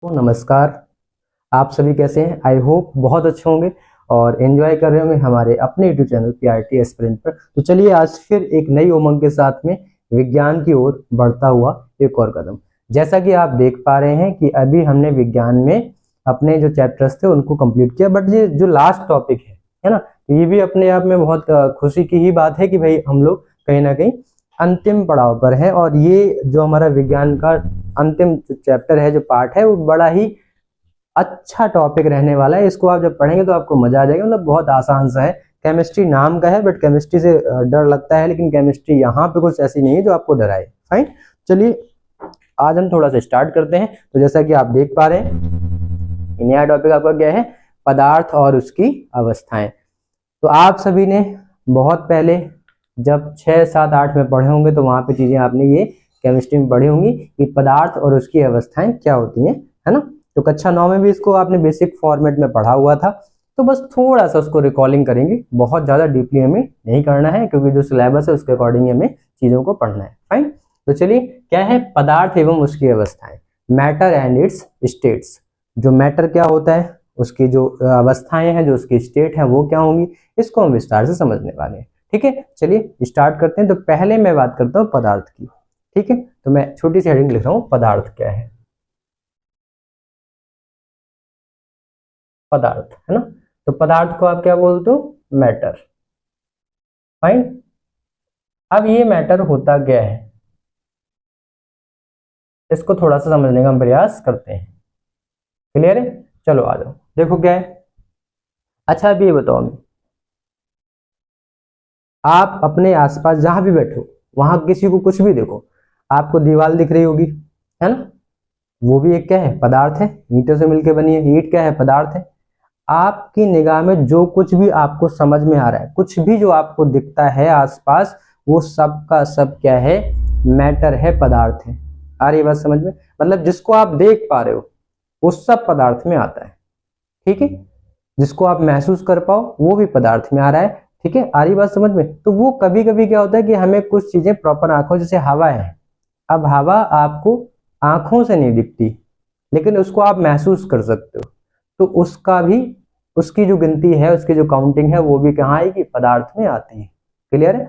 तो नमस्कार। आप सभी कैसे हैं? आई होप बहुत अच्छे होंगे और एंजॉय कर रहे होंगे हमारे अपने यूट्यूब चैनल पीआरटी एस्पिरेंट पर। तो चलिए आज फिर एक नई उमंग के साथ में विज्ञान की ओर बढ़ता हुआ एक और कदम। जैसा कि आप देख पा रहे हैं कि अभी हमने विज्ञान में अपने जो चैप्टर्स थे उनको कंप्लीट किया, बट ये जो लास्ट टॉपिक है ना, तो ये भी अपने आप में बहुत खुशी की ही बात है कि भाई हम लोग कहीं ना कहीं अंतिम पड़ाव पर है। और ये जो हमारा विज्ञान का अंतिम चैप्टर है, जो पार्ट है, वो बड़ा ही अच्छा टॉपिक रहने वाला है। इसको आप जब पढ़ेंगे तो आपको मजा आ जाएगा। मतलब बहुत आसान सा है। केमिस्ट्री नाम का है, बट केमिस्ट्री से डर लगता है, लेकिन केमिस्ट्री यहाँ पे कुछ ऐसी नहीं है जो आपको डराए। फाइन, चलिए आज हम थोड़ा सा स्टार्ट करते हैं। तो जैसा कि आप देख पा रहे हैं, नया टॉपिक आपका क्या है? पदार्थ और उसकी अवस्थाएं। तो आप सभी ने बहुत पहले जब 6, 7, 8 में पढ़े होंगे तो वहां पे चीजें आपने ये केमिस्ट्री में पढ़ी होंगी कि पदार्थ और उसकी अवस्थाएं क्या होती हैं, है ना। तो कक्षा 9 में भी इसको आपने बेसिक फॉर्मेट में पढ़ा हुआ था। तो बस थोड़ा सा उसको रिकॉलिंग करेंगे, बहुत ज्यादा डीपली हमें नहीं करना है, क्योंकि जो सिलेबस है उसके अकॉर्डिंग हमें चीजों को पढ़ना है। फाइन, तो चलिए क्या है पदार्थ एवं उसकी अवस्थाएं। Matter and it's states. जो मैटर क्या होता है, उसकी जो अवस्थाएं हैं, जो उसकी स्टेट है, वो क्या होंगी, इसको हम विस्तार से समझने वाले हैं। ठीक है, चलिए स्टार्ट करते हैं। तो पहले मैं बात करता हूँ पदार्थ की। ठीक है, तो मैं छोटी सी हेडिंग लिख रहा हूँ, पदार्थ क्या है। पदार्थ, है ना। तो पदार्थ को आप क्या बोलते हो? मैटर। फाइन, अब ये मैटर होता क्या है, इसको थोड़ा सा समझने का हम प्रयास करते हैं। क्लियर है? चलो आ जाओ, देखो क्या है। अच्छा अब ये बताओ हमें, आप अपने आसपास जहां भी बैठो, वहां किसी को कुछ भी देखो, आपको दीवार दिख रही होगी, है ना। वो भी एक क्या है? पदार्थ है। ईंटों से मिलकर बनी है। ईंट क्या है? पदार्थ है। आपकी निगाह में जो कुछ भी आपको समझ में आ रहा है, कुछ भी जो आपको दिखता है आसपास, वो सब का सब क्या है? मैटर है, पदार्थ है। आ रही बात समझ में? मतलब जिसको आप देख पा रहे हो वो सब पदार्थ में आता है। ठीक है, जिसको आप महसूस कर पाओ वो भी पदार्थ में आ रहा है। ठीक है, आ रही बात समझ में? तो वो कभी कभी क्या होता है कि हमें कुछ चीजें प्रॉपर आंखों, जैसे हवा है, अब हवा आपको आंखों से नहीं दिखती, लेकिन उसको आप महसूस कर सकते हो। तो उसका भी, उसकी जो गिनती है, उसकी जो काउंटिंग है, वो भी कहाँ आएगी? पदार्थ में आती है। क्लियर है?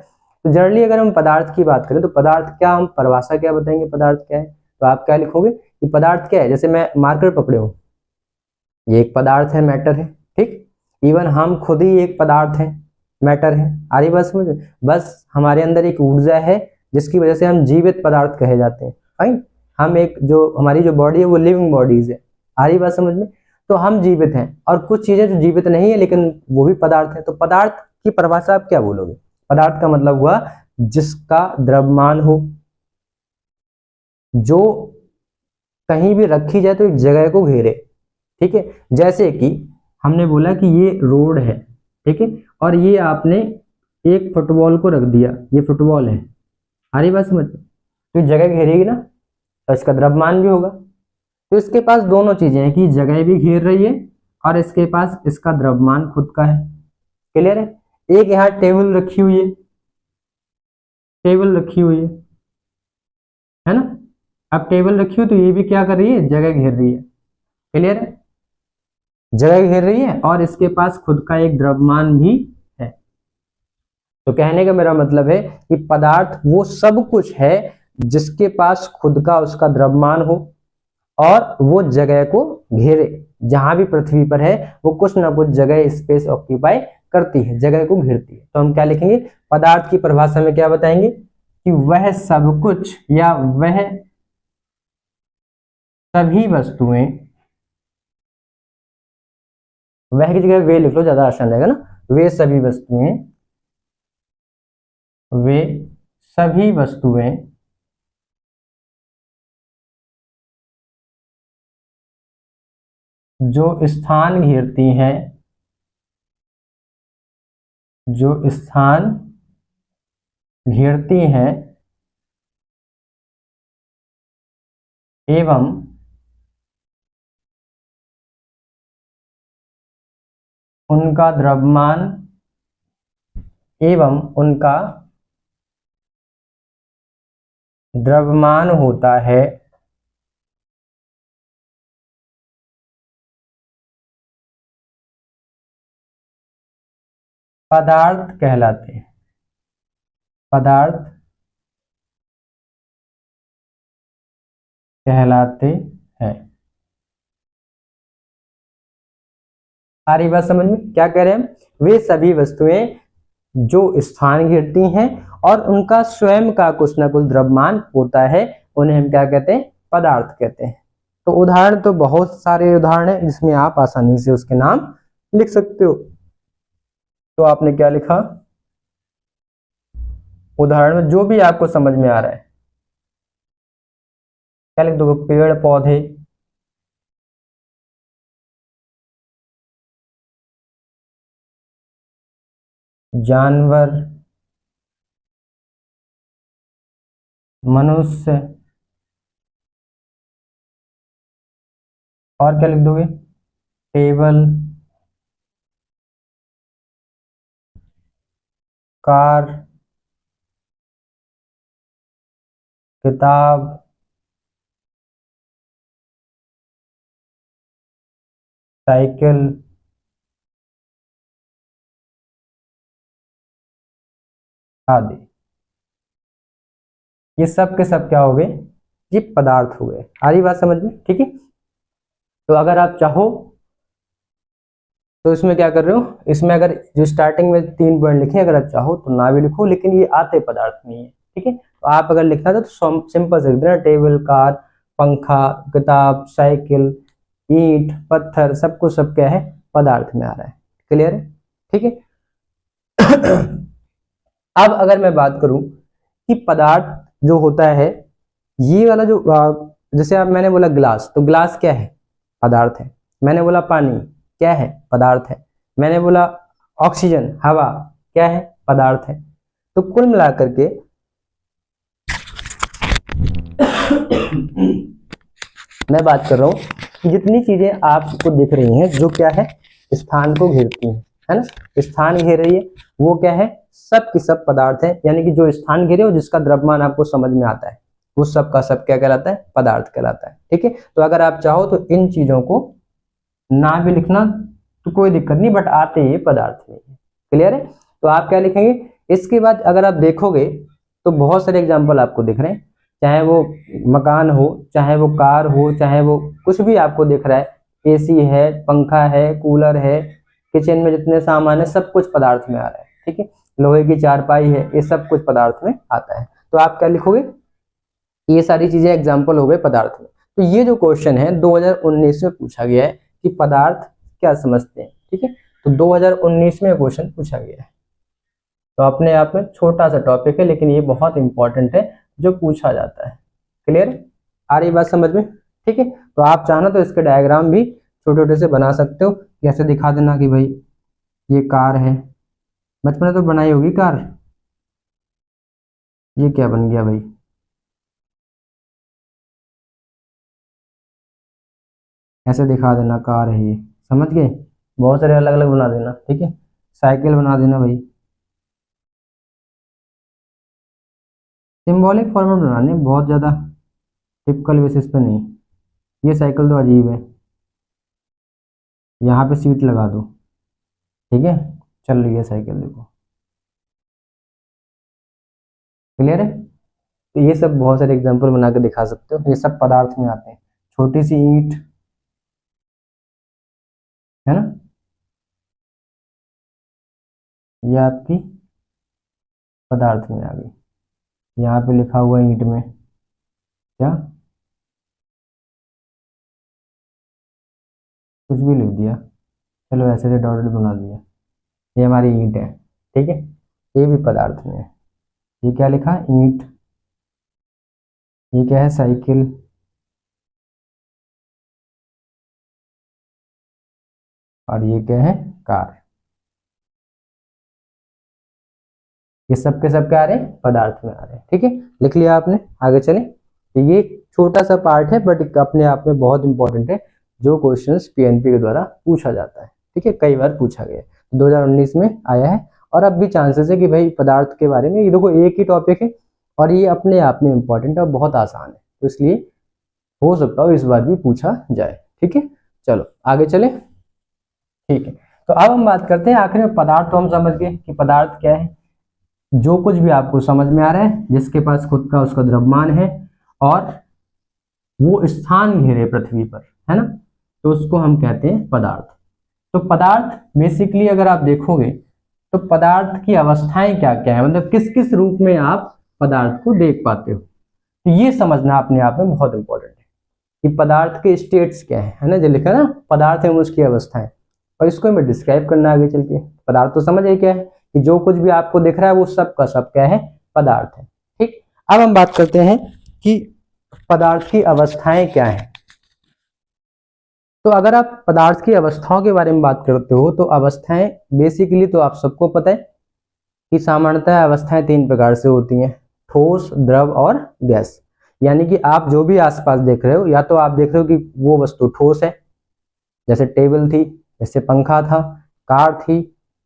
तो जनरली अगर हम पदार्थ की बात करें तो पदार्थ क्या, हम परिभाषा क्या बताएंगे पदार्थ क्या है, तो आप क्या लिखोगे कि पदार्थ क्या है? जैसे मैं मार्कर पकड़े हूं, ये एक पदार्थ है, मैटर है। ठीक, इवन हम खुद ही एक पदार्थ है, मैटर है। आ रही बात समझ में? बस हमारे अंदर एक ऊर्जा है जिसकी वजह से हम जीवित पदार्थ कहे जाते हैं। फाइन, हम एक, जो हमारी जो बॉडी है वो लिविंग बॉडीज है। आ रही बात समझ में? तो हम जीवित हैं, और कुछ चीजें जो जीवित नहीं है लेकिन वो भी पदार्थ है। तो पदार्थ की परिभाषा आप क्या बोलोगे? पदार्थ का मतलब हुआ जिसका द्रव्यमान हो, जो कहीं भी रखी जाए तो एक जगह को घेरे। ठीक है, जैसे कि हमने बोला कि ये रोड है, ठीक है, और ये आपने एक फुटबॉल को रख दिया, ये फुटबॉल है। आ रही बात समझ में? तो जगह घेरेगी ना, तो इसका द्रव्यमान भी होगा। तो इसके पास दोनों चीजें हैं कि जगह भी घेर रही है और इसके पास इसका द्रव्यमान खुद का है। क्लियर है? एक यहाँ टेबल रखी हुई है, टेबल रखी हुई है ना। अब टेबल रखी हुई तो ये भी क्या कर रही है? जगह घेर रही है। क्लियर है? जगह घेर रही है और इसके पास खुद का एक द्रव्यमान भी है। तो कहने का मेरा मतलब है कि पदार्थ वो सब कुछ है जिसके पास खुद का उसका द्रव्यमान हो और वो जगह को घेरे। जहां भी पृथ्वी पर है वो कुछ ना कुछ जगह, स्पेस ऑक्यूपाई करती है, जगह को घेरती है। तो हम क्या लिखेंगे? पदार्थ की परिभाषा में क्या बताएंगे कि वह सब कुछ या वह सभी वस्तुएं, वह की जगह वे लिख लो, ज्यादा आसान रहेगा ना। वे सभी वस्तुएं, वे सभी वस्तुएं जो स्थान घेरती हैं, जो स्थान घेरती हैं एवं उनका द्रव्यमान, एवं उनका द्रव्यमान होता है, पदार्थ कहलाते हैं, पदार्थ कहलाते हैं। आ रही बात समझ में? क्या कह रहे हैं? वे सभी वस्तुएं जो स्थान घेरती हैं और उनका स्वयं का कुछ ना कुछ द्रव्यमान होता है, उन्हें हम क्या कहते हैं? पदार्थ कहते हैं। तो उदाहरण तो बहुत सारे उदाहरण हैं जिसमें आप आसानी से उसके नाम लिख सकते हो। तो आपने क्या लिखा? उदाहरण में जो भी आपको समझ में आ रहा है क्या लिख दोगे? पेड़ पौधे, जानवर, मनुष्य, और क्या लिख दोगे? टेबल, कार, किताब, साइकिल, आदि। ये सब के सब क्या हो गए? ये पदार्थ हो गए। आ रही बात समझ में? ठीक है। तो अगर आप चाहो तो इसमें क्या कर रहे हो, इसमें अगर जो स्टार्टिंग में 3 पॉइंट लिखे अगर आप चाहो तो ना भी लिखो, लेकिन ये आते पदार्थ नहीं है। ठीक है। तो आप अगर लिखना था तो सिंपल से लिख देना, टेबल, कार, पंखा, किताब, साइकिल, ईंट, पत्थर, सब कुछ सब क्या है? पदार्थ में आ रहा है। क्लियर है? ठीक है। अब अगर मैं बात करूं कि पदार्थ जो होता है, ये वाला जो जैसे आप मैंने बोला ग्लास, तो ग्लास क्या है? पदार्थ है। मैंने बोला पानी क्या है? पदार्थ है। मैंने बोला ऑक्सीजन, हवा क्या है? पदार्थ है। तो कुल मिलाकर के मैं बात कर रहा हूं कि जितनी चीजें आपको दिख रही हैं जो क्या है? स्थान को घेरती हैं, है ना? स्थान घेर रही है, वो क्या है? सब की सब पदार्थ है। यानी कि जो स्थान घेरे और जिसका द्रव्यमान आपको समझ में आता है, वो सब का सब क्या कहलाता है? पदार्थ कहलाता है। ठीक है। तो अगर आप चाहो तो इन चीजों को ना भी लिखना तो कोई दिक्कत नहीं, बट आते ये पदार्थ नहीं है। क्लियर है? तो आप क्या लिखेंगे? इसके बाद अगर आप देखोगे तो बहुत सारे एग्जाम्पल आपको दिख रहे हैं, चाहे वो मकान हो, चाहे वो कार हो, चाहे वो कुछ भी आपको दिख रहा है, एसी है, पंखा है, कूलर है, किचन में जितने सामान है सब कुछ पदार्थ में आ रहा है। ठीक है। लोहे की चारपाई है, ये सब कुछ पदार्थ में आता है। तो आप क्या लिखोगे? ये सारी चीजें एग्जाम्पल हो गए पदार्थ में। तो ये जो क्वेश्चन है 2019 में पूछा गया है कि पदार्थ क्या समझते हैं। ठीक है। तो 2019 में क्वेश्चन पूछा गया है। तो अपने आप में छोटा सा टॉपिक है, लेकिन ये बहुत इंपॉर्टेंट है जो पूछा जाता है। क्लियर? आ रही बात समझ में? ठीक है। तो आप चाहना तो इसके डायग्राम भी छोटे छोटे से बना सकते हो, जैसे दिखा देना कि भाई ये कार है, बचपन में तो बनाई होगी कार। ये क्या बन गया भाई? ऐसे दिखा देना कार है ये, समझ गए? बहुत सारे अलग अलग बना देना। ठीक है। साइकिल बना देना भाई, सिंबॉलिक फॉर्मेट बनाने, बहुत ज़्यादा टिपिकल बेसिस पे नहीं। ये साइकिल तो अजीब है, यहाँ पे सीट लगा दो। ठीक है। चल रही है साइकिल, देखो। क्लियर है? तो ये सब बहुत सारे एग्जांपल बना के दिखा सकते हो, ये सब पदार्थ में आते हैं। छोटी सी ईंट, है ना, ये आपकी पदार्थ में आ गई। यहाँ पे लिखा हुआ है ईंट में क्या? कुछ भी लिख दिया, चलो ऐसे से डॉटेड बना दिया। ये हमारी ईंट है। ठीक है। ये भी पदार्थ में है। ये क्या लिखा? ईंट। ये क्या है? साइकिल। और ये क्या है? कार। ये सब के सब क्या आ रहे हैं? पदार्थ में आ रहे हैं। ठीक है। लिख लिया आपने? आगे चले। तो ये छोटा सा पार्ट है, बट अपने आप में बहुत इंपॉर्टेंट है, जो क्वेश्चंस पीएनपी के द्वारा पूछा जाता है। ठीक है। कई बार पूछा गया है, 2019 में आया है। और अब भी चांसेस है कि भाई पदार्थ के बारे में, ये देखो एक ही टॉपिक है और ये अपने आप में इंपॉर्टेंट है और बहुत आसान है, तो इसलिए हो सकता हो इस बार भी पूछा जाए। ठीक है। चलो आगे चले। ठीक है। तो अब हम बात करते हैं आखिर में पदार्थ। तो हम समझ गए कि पदार्थ क्या है, जो कुछ भी आपको समझ में आ रहा है, जिसके पास खुद का उसका द्रव्यमान है और वो स्थान घेरे पृथ्वी पर, है ना, तो उसको हम कहते हैं पदार्थ। तो पदार्थ बेसिकली अगर आप देखोगे तो पदार्थ की अवस्थाएं क्या क्या है, मतलब किस किस रूप में आप पदार्थ को देख पाते हो। तो ये समझना अपने आप में बहुत इंपॉर्टेंट है कि पदार्थ के स्टेट्स क्या है ना, जो लिखा ना पदार्थ है उसकी अवस्थाएं, और इसको हमें डिस्क्राइब करना आगे चल के। पदार्थ तो समझ आए क्या है कि जो कुछ भी आपको दिख रहा है वो सब का सब क्या है, पदार्थ है। ठीक, अब हम बात करते हैं कि पदार्थ की अवस्थाएं क्या है। तो अगर आप पदार्थ की अवस्थाओं के बारे में बात करते हो तो अवस्थाएं बेसिकली तो आप सबको पता है कि सामान्यतः अवस्थाएं तीन प्रकार से होती हैं, ठोस, द्रव और गैस। यानी कि आप जो भी आसपास देख रहे हो, या तो आप देख रहे हो कि वो वस्तु ठोस है, जैसे टेबल थी, जैसे पंखा था, कार थी,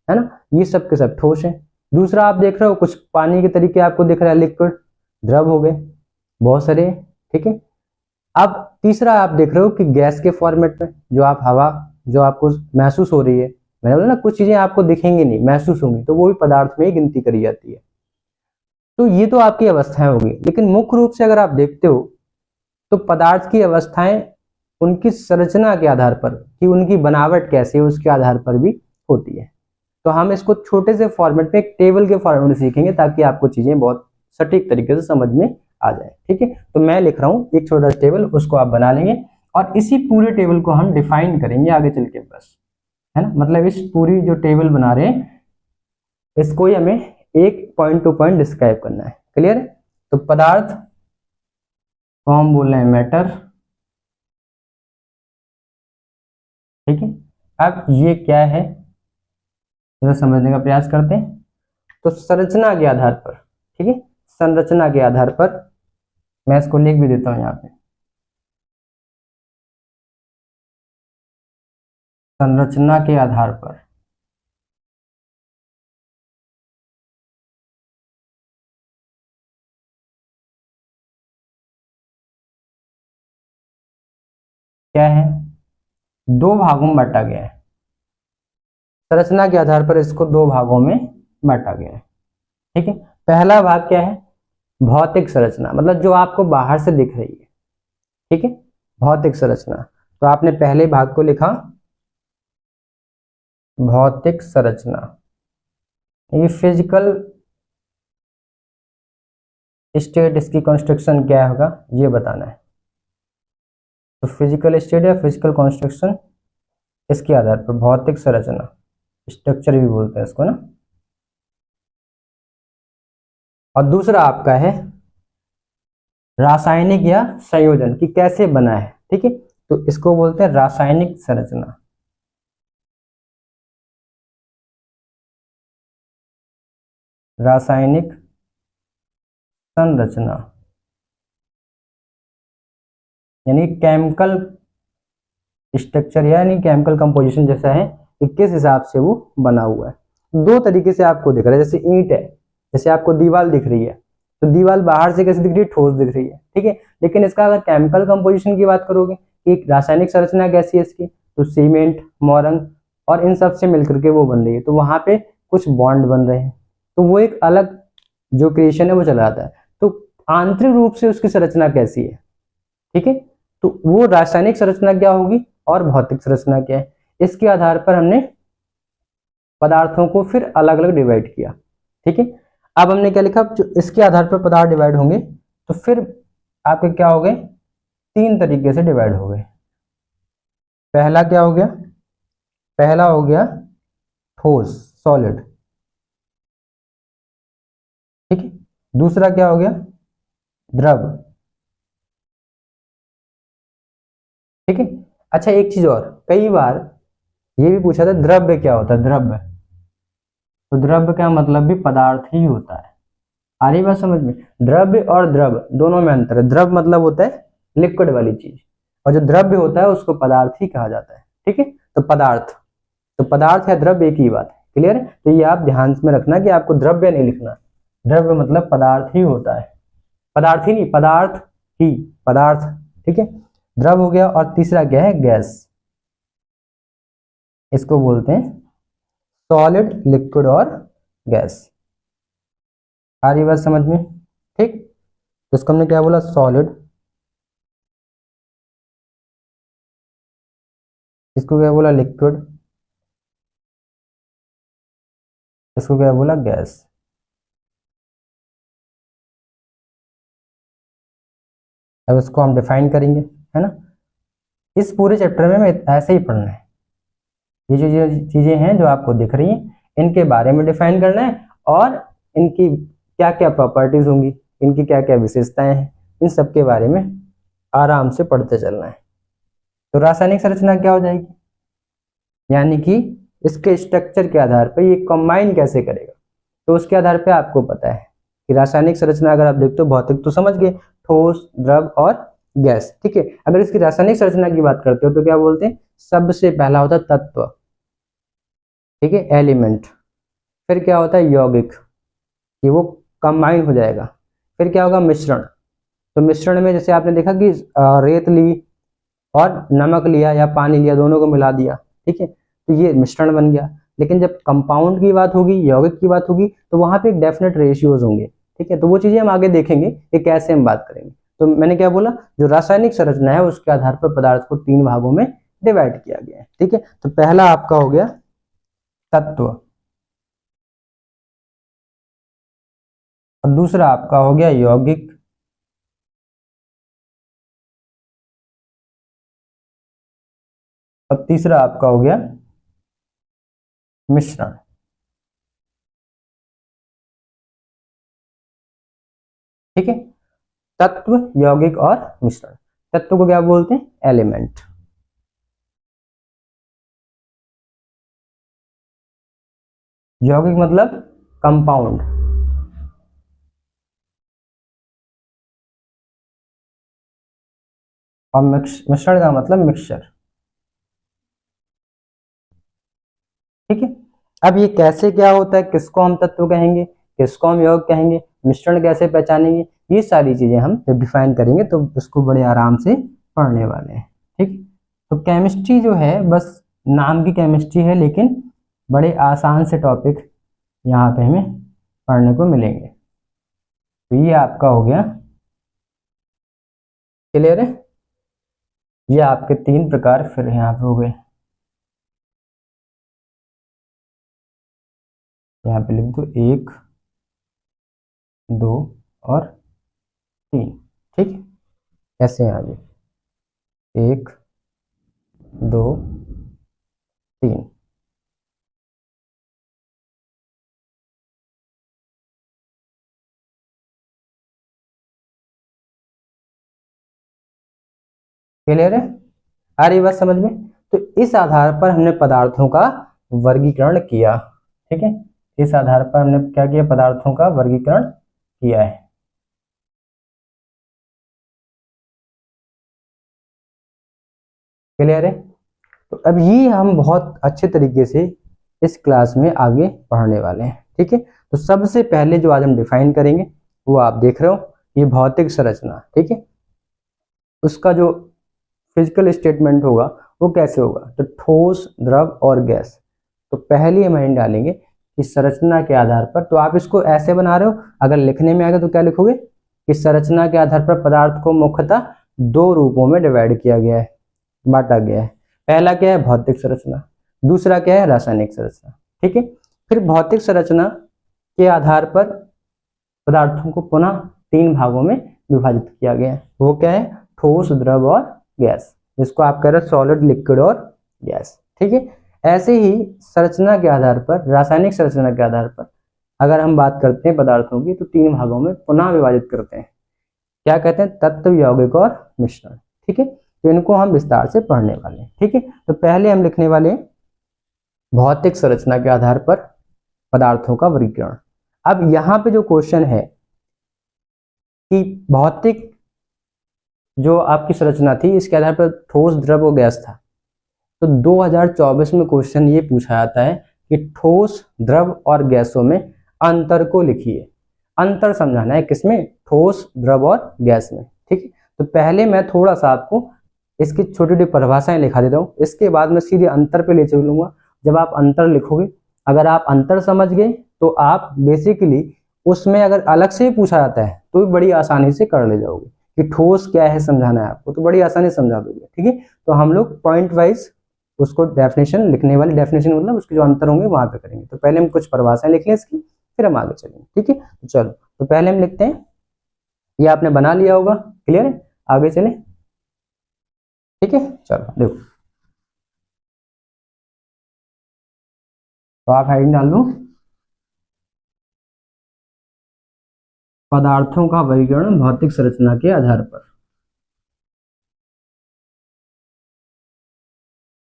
है ना, ये सब के सब ठोस है। दूसरा आप देख रहे हो कुछ पानी के तरीके आपको दिख रहा है, लिक्विड, द्रव हो गए बहुत सारे। ठीक है, अब तीसरा आप देख रहे हो कि गैस के फॉर्मेट में जो आप हवा जो आपको महसूस हो रही है, मैंने बोला ना कुछ चीजें आपको दिखेंगी नहीं, महसूस होंगी, तो वो भी पदार्थ में ही गिनती करी जाती है। तो ये तो आपकी अवस्थाएं होगी, लेकिन मुख्य रूप से अगर आप देखते हो तो पदार्थ की अवस्थाएं उनकी संरचना के आधार पर, कि उनकी बनावट कैसी है उसके आधार पर भी होती है। तो हम इसको छोटे से फॉर्मेट में, एक टेबल के फॉर्मेट में सीखेंगे ताकि आपको चीजें बहुत सटीक तरीके से समझ में आ जाए। ठीक है, तो मैं लिख रहा हूं एक छोटा सा टेबल, उसको आप बना लेंगे और इसी पूरे टेबल को हम डिफाइन करेंगे आगे चल के, बस, है ना। मतलब इस पूरी जो टेबल बना रहे हैं इसको ही हमें एक पॉइंट टू पॉइंट डिस्क्राइब करना है। क्लियर है? तो पदार्थ को हम बोल रहे हैं मैटर। ठीक है, अब ये क्या है तो समझने का प्रयास करते हैं। तो संरचना के आधार पर, ठीक है, संरचना के आधार पर मैं इसको लिख भी देता हूं यहाँ पे, संरचना के आधार पर क्या है, दो भागों में बांटा गया है। संरचना के आधार पर इसको दो भागों में बांटा गया है। ठीक है, पहला भाग क्या है, भौतिक संरचना, मतलब जो आपको बाहर से दिख रही है। ठीक है, भौतिक संरचना। तो आपने पहले भाग को लिखा भौतिक संरचना, ये फिजिकल स्टेट, इसकी कंस्ट्रक्शन क्या होगा ये बताना है। तो फिजिकल स्टेट या फिजिकल कंस्ट्रक्शन, इसके आधार पर भौतिक संरचना, स्ट्रक्चर भी बोलते हैं इसको ना। और दूसरा आपका है रासायनिक या संयोजन, कि कैसे बना है। ठीक है, तो इसको बोलते हैं रासायनिक संरचना। रासायनिक संरचना यानी केमिकल स्ट्रक्चर, यानी केमिकल कंपोजिशन जैसा है कि किस हिसाब से वो बना हुआ है। दो तरीके से आपको दिख रहा है, जैसे ईंट है, जैसे आपको दीवार दिख रही है, तो दीवार बाहर से कैसे दिख रही है, ठोस दिख रही है। ठीक है, लेकिन इसका अगर केमिकल कंपोजिशन की बात करोगे कि रासायनिक संरचना कैसी है इसकी, तो सीमेंट, मोरंग और इन सब से मिलकर के वो बन रही है, तो वहां पे कुछ बॉन्ड बन रहे हैं, तो वो एक अलग जो क्रिएशन है वो चला जाता है। तो आंतरिक रूप से उसकी संरचना कैसी है, ठीक है, तो वो रासायनिक संरचना क्या होगी और भौतिक संरचना क्या है, इसके आधार पर हमने पदार्थों को फिर अलग अलग डिवाइड किया। ठीक है, अब हमने क्या लिखा, जो इसके आधार पर पदार्थ डिवाइड होंगे तो फिर आपके क्या हो गए, तीन तरीके से डिवाइड हो गए। पहला क्या हो गया, पहला हो गया ठोस, सॉलिड। ठीक है, दूसरा क्या हो गया, द्रव। ठीक है, अच्छा एक चीज और, कई बार ये भी पूछा था द्रव्य क्या होता है, द्रव्य, तो द्रव्य का मतलब भी पदार्थ ही होता है। आ रही बात समझ में? द्रव्य और द्रव दोनों में अंतर है। द्रव मतलब होता है लिक्विड वाली चीज, और जो द्रव्य होता है उसको पदार्थ ही कहा जाता है। ठीक है, तो पदार्थ, तो पदार्थ या द्रव्य एक ही बात है। क्लियर है? तो ये आप ध्यान में रखना कि आपको द्रव्य नहीं लिखना, द्रव्य मतलब पदार्थ ही होता है, पदार्थ ही नहीं, पदार्थ ही, पदार्थ। ठीक है, द्रव हो गया, और तीसरा क्या है, गैस, इसको बोलते हैं सॉलिड, लिक्विड और गैस। आ रही बात समझ में? ठीक, तो इसको हमने क्या बोला, सॉलिड, इसको क्या बोला, लिक्विड, इसको क्या बोला, गैस। अब इसको हम डिफाइन करेंगे, है ना। इस पूरे चैप्टर में हमें ऐसे ही पढ़ना है। ये जो चीजें हैं जो आपको दिख रही हैं इनके बारे में डिफाइन करना है, और इनकी क्या क्या प्रॉपर्टीज होंगी, इनकी क्या क्या विशेषताएं हैं, इन सब के बारे में आराम से पढ़ते चलना है। तो रासायनिक संरचना क्या हो जाएगी, यानी कि इसके स्ट्रक्चर के आधार पर ये कंबाइन कैसे करेगा, तो उसके आधार पर आपको पता है कि रासायनिक संरचना अगर आप देखते हो, भौतिक तो समझ गए, ठोस, द्रव और गैस, ठीक है। अगर इसकी रासायनिक संरचना की बात करते हो तो क्या बोलते हैं, सबसे पहला होता है तत्व, ठीक है, एलिमेंट। फिर क्या होता है, यौगिक, कि वो कंबाइन हो जाएगा। फिर क्या होगा, मिश्रण। तो मिश्रण में जैसे आपने देखा कि रेत ली और नमक लिया या पानी लिया, दोनों को मिला दिया, ठीक है, तो ये मिश्रण बन गया। लेकिन जब कंपाउंड की बात होगी, यौगिक की बात होगी, तो वहां पे एक डेफिनेट रेशियोज होंगे, ठीक है। तो वो चीजें हम आगे देखेंगे कि कैसे हम बात करेंगे। तो मैंने क्या बोला, जो रासायनिक संरचना है उसके आधार पर पदार्थ को 3 भागों में डिवाइड किया गया है, ठीक है। तो पहला आपका हो गया तत्व, और दूसरा आपका हो गया यौगिक, और तीसरा आपका हो गया मिश्रण। ठीक है, तत्व, यौगिक और मिश्रण। तत्व को क्या बोलते हैं, एलिमेंट। यौगिक मतलब कंपाउंड, और मिश्रण का मतलब मिक्सचर, ठीक है। अब ये कैसे क्या होता है, किसको हम तत्व कहेंगे, किसको हम यौगिक कहेंगे, मिश्रण कैसे पहचानेंगे, ये सारी चीजें हम जब डिफाइन करेंगे तो इसको बड़े आराम से पढ़ने वाले हैं, ठीक। तो केमिस्ट्री जो है बस नाम की केमिस्ट्री है, लेकिन बड़े आसान से टॉपिक यहाँ पे हमें पढ़ने को मिलेंगे। तो ये आपका हो गया क्लियर है। ये आपके 3 प्रकार फिर यहाँ पे हो गए, यहाँ पे लिख दो 1, 2 और 3, ठीक है। कैसे हैं आगे, 1, 2, 3। क्लियर है, आ रही बात समझ में। तो इस आधार पर हमने पदार्थों का वर्गीकरण किया, ठीक है। इस आधार पर हमने क्या किया, पदार्थों का वर्गीकरण किया है। क्लियर है। तो अब ये हम बहुत अच्छे तरीके से इस क्लास में आगे पढ़ने वाले हैं, ठीक है। तो सबसे पहले जो आज हम डिफाइन करेंगे वो आप देख रहे हो, ये भौतिक संरचना, ठीक है। उसका जो फिजिकल स्टेटमेंट होगा वो कैसे होगा, तो ठोस, द्रव और गैस। तो पहले हम इन डालेंगे कि संरचना के आधार पर, तो आप इसको ऐसे बना रहे हो, अगर लिखने में आएगा तो क्या लिखोगे कि संरचना के आधार पर पदार्थ को मुख्यतः 2 रूपों में डिवाइड किया गया है, बांटा गया है। पहला क्या है, भौतिक संरचना, दूसरा क्या है, रासायनिक संरचना, ठीक है। फिर भौतिक संरचना के आधार पर पदार्थों को पुनः 3 भागों में विभाजित किया गया है। वो क्या है, ठोस, द्रव और गैस, जिसको आप कह रहे हो सॉलिड, लिक्विड और गैस, ठीक है। ऐसे ही संरचना के आधार पर, रासायनिक संरचना के आधार पर अगर हम बात करते हैं पदार्थों की, तो 3 भागों में पुनः विभाजित करते हैं, क्या कहते हैं, तत्व, यौगिक और मिश्रण, ठीक है। तो इनको हम विस्तार से पढ़ने वाले हैं, ठीक है। तो पहले हम लिखने वाले हैं भौतिक संरचना के आधार पर पदार्थों का वर्गीकरण। अब यहाँ पे जो क्वेश्चन है कि भौतिक जो आपकी संरचना थी इसके आधार पर ठोस, द्रव और गैस था, तो 2024 में क्वेश्चन ये पूछा जाता है कि ठोस, द्रव और गैसों में अंतर को लिखिए। अंतर समझाना है किसमें, ठोस, द्रव और गैस में, ठीक है। तो पहले मैं थोड़ा सा आपको इसकी छोटी छोटी परिभाषाएं लिखा देता हूँ, इसके बाद मैं सीधे अंतर पे ले चलूंगा। जब आप अंतर लिखोगे अगर आप अंतर समझ गए तो आप बेसिकली उसमें अगर अलग से ही पूछा जाता है तो भी बड़ी आसानी से कर ले जाओगे कि ठोस क्या है समझाना है आपको, तो बड़ी आसानी से समझा दोगे। ठीक है, तो हम लोग पॉइंट वाइज उसको डेफिनेशन लिखने वाली, डेफिनेशन मतलब उसके जो अंतर होंगे वहां पे करेंगे। तो पहले हम कुछ परिभाषाएं लिख लें इसकी, फिर हम आगे चलेंगे। ठीक है, तो चलो, तो पहले हम लिखते हैं, ये आपने बना लिया होगा, क्लियर है, आगे चले। ठीक है, चलो देखो, तो आप हेडिंग डाल लो, पदार्थों का वर्गीकरण भौतिक संरचना के आधार पर।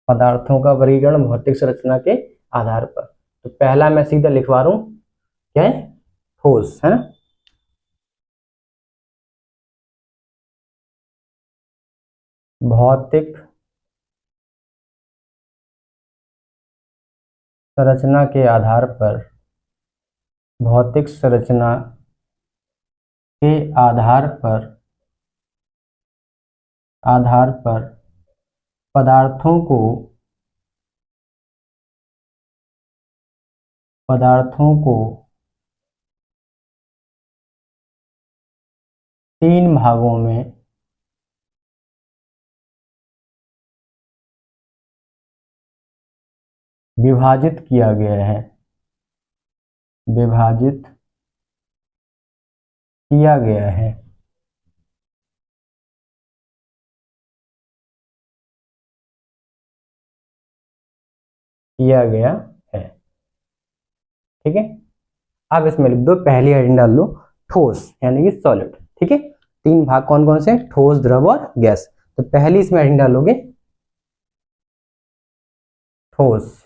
पदार्थों का वर्गीकरण भौतिक संरचना के आधार पर। तो पहला मैं सीधा लिखवा रहा हूं, क्या है, ठोस, है ना। भौतिक संरचना के आधार पर, भौतिक संरचना के आधार पर पदार्थों को तीन भागों में विभाजित किया गया है, विभाजित किया गया है। किया गया है, ठीक है। अब इसमें लिख दो, पहली हेडिंग डाल लो ठोस यानी कि सॉलिड। ठीक है, तीन भाग कौन कौन से, ठोस, द्रव और गैस। तो पहली इसमें हेडिंग डालोगे ठोस,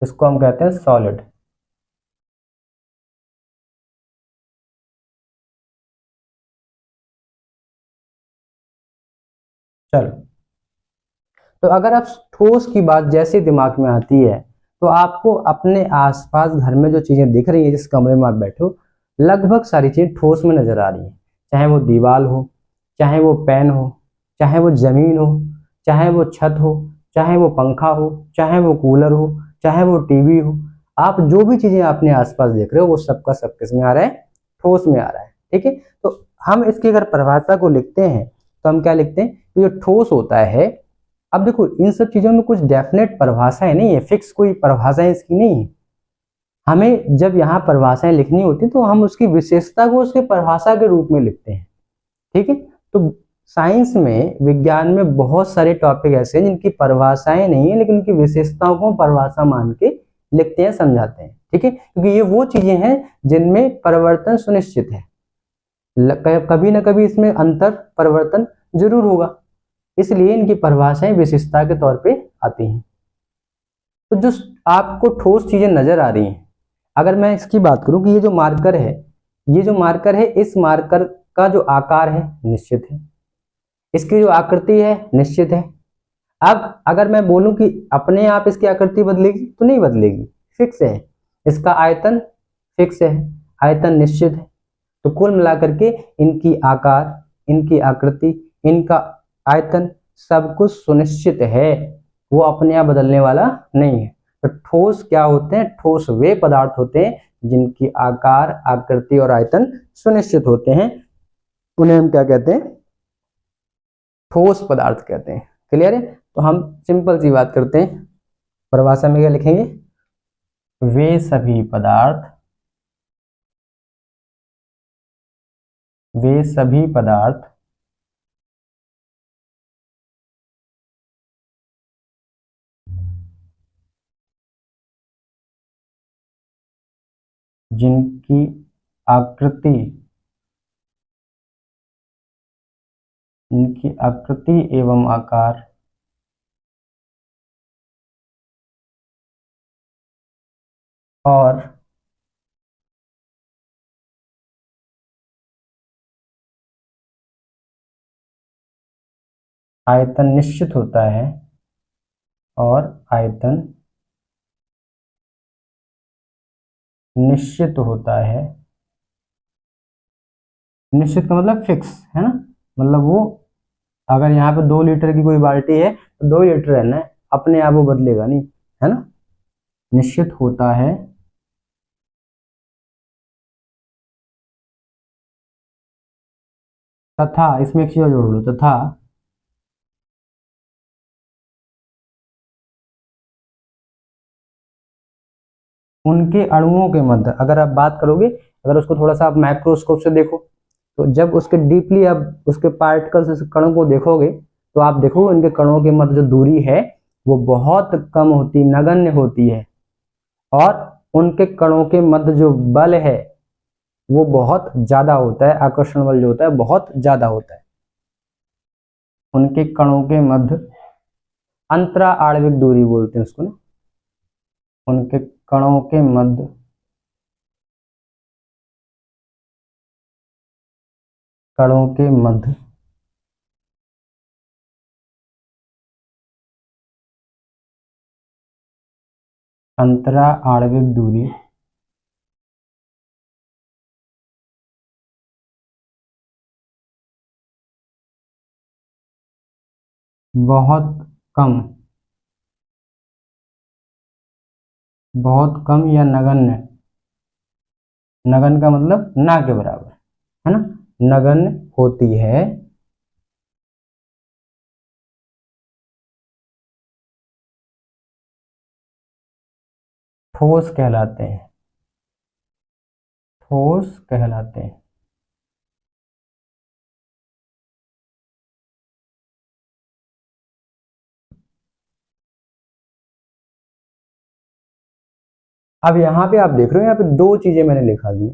इसको हम कहते हैं सॉलिड। चलो, तो अगर आप ठोस की बात जैसे दिमाग में आती है तो आपको अपने आसपास घर में जो चीजें दिख रही है, जिस कमरे में आप बैठे हो, लगभग सारी चीजें ठोस में नजर आ रही है। चाहे वो दीवार हो, चाहे वो पेन हो, चाहे वो जमीन हो, चाहे वो छत हो, चाहे वो पंखा हो, चाहे वो कूलर हो, चाहे वो टीवी हो, आप जो भी चीजें अपने आसपास देख रहे हो वो सबका सब किस में आ रहा है, ठोस में आ रहा है। ठीक है, तो हम इसकी अगर परिभाषा को लिखते हैं तो हम क्या लिखते हैं, तो जो ठोस होता है, अब देखो इन सब चीजों में कुछ डेफिनेट परिभाषाएं नहीं है, फिक्स कोई परिभाषाएं इसकी नहीं है। हमें जब यहाँ परिभाषाएं लिखनी होती तो हम उसकी विशेषता को उसके परिभाषा के रूप में लिखते हैं। ठीक है, तो साइंस में, विज्ञान में बहुत सारे टॉपिक ऐसे हैं जिनकी परिभाषाएं नहीं है लेकिन उनकी विशेषताओं को परिभाषा मान के लिखते हैं, समझाते हैं। ठीक है, क्योंकि ये वो चीजें हैं जिनमें परिवर्तन सुनिश्चित है, कभी ना कभी इसमें अंतर परिवर्तन जरूर होगा, इसलिए इनकी परिभाषाएं विशेषता के तौर पे आती हैं। तो जो आपको ठोस चीजें नजर आ रही हैं, अगर मैं इसकी बात करूं कि ये जो मार्कर है, ये जो मार्कर है, इस मार्कर का जो आकार है निश्चित है, इसकी जो आकृति है निश्चित है। अब अगर मैं बोलूं कि अपने आप इसकी आकृति बदलेगी तो नहीं बदलेगी, फिक्स है। इसका आयतन फिक्स है, आयतन निश्चित है। तो कुल मिलाकर के इनकी आकार, इनकी आकृति, इनका आयतन सब कुछ सुनिश्चित है, वो अपने आप बदलने वाला नहीं है। तो ठोस क्या होते हैं, ठोस वे पदार्थ होते हैं जिनकी आकार, आकृति और आयतन सुनिश्चित होते हैं, उन्हें हम क्या कहते हैं, ठोस पदार्थ कहते हैं। क्लियर है, तो हम सिंपल सी बात करते हैं, परिभाषा में क्या लिखेंगे, वे सभी पदार्थ, वे सभी पदार्थ जिनकी आकृति, इनकी आकृति एवं आकार और आयतन निश्चित होता है, और आयतन निश्चित होता है। निश्चित का मतलब फिक्स है ना, मतलब वो, अगर यहाँ पे 2 लीटर की कोई बाल्टी है तो 2 लीटर रहना है, अपने आप वो बदलेगा नहीं, है ना। निश्चित होता है तथा, इसमें एक चीज और जोड़ लो, तथा उनके अणुओं के मध्य, अगर आप बात करोगे, अगर उसको थोड़ा सा आप माइक्रोस्कोप से देखो, तो जब उसके डीपली आप उसके पार्टिकल्स, कणों को देखोगे, तो आप देखोगे उनके कणों के मध्य जो दूरी है वो बहुत कम होती, नगण्य होती है, और उनके कणों के मध्य जो बल है वो बहुत ज्यादा होता है, आकर्षण बल जो होता है बहुत ज्यादा होता है। उनके कणों के मध्य अंतरा आणविक दूरी बोलते हैं उसको ना, उनके कणों के मध्य कणों के मध्य अंतरा आणविक दूरी बहुत कम, बहुत कम या नगण्य, नगण्य का मतलब ना के बराबर, है ना, नगण्य होती है, ठोस कहलाते हैं, ठोस कहलाते हैं। अब यहाँ पे आप देख रहे हो, यहाँ पे दो चीजें मैंने लिखा दी,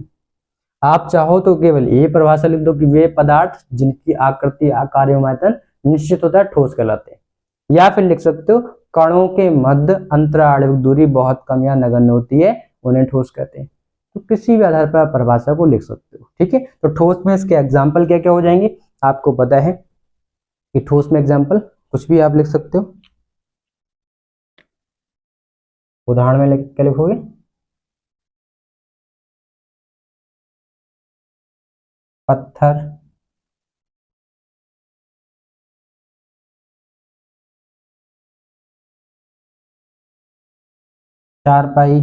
आप चाहो तो केवल ये परिभाषा लिख दो कि वे पदार्थ जिनकी आकृति, आकार एवं आयतन निश्चित होता है ठोस कहलाते हैं, या फिर लिख सकते हो कणों के मध्य अंतरा आणविक दूरी बहुत कम या नगण्य होती है, उन्हें ठोस कहते हैं। तो किसी भी आधार पर आप परिभाषा को लिख सकते हो, ठीक है। तो ठोस में इसके एग्जाम्पल क्या क्या हो जाएंगे, आपको पता है कि ठोस में एग्जाम्पल कुछ भी आप लिख सकते हो। उदाहरण में क्या लिखोगे, पत्थर, चारपाई,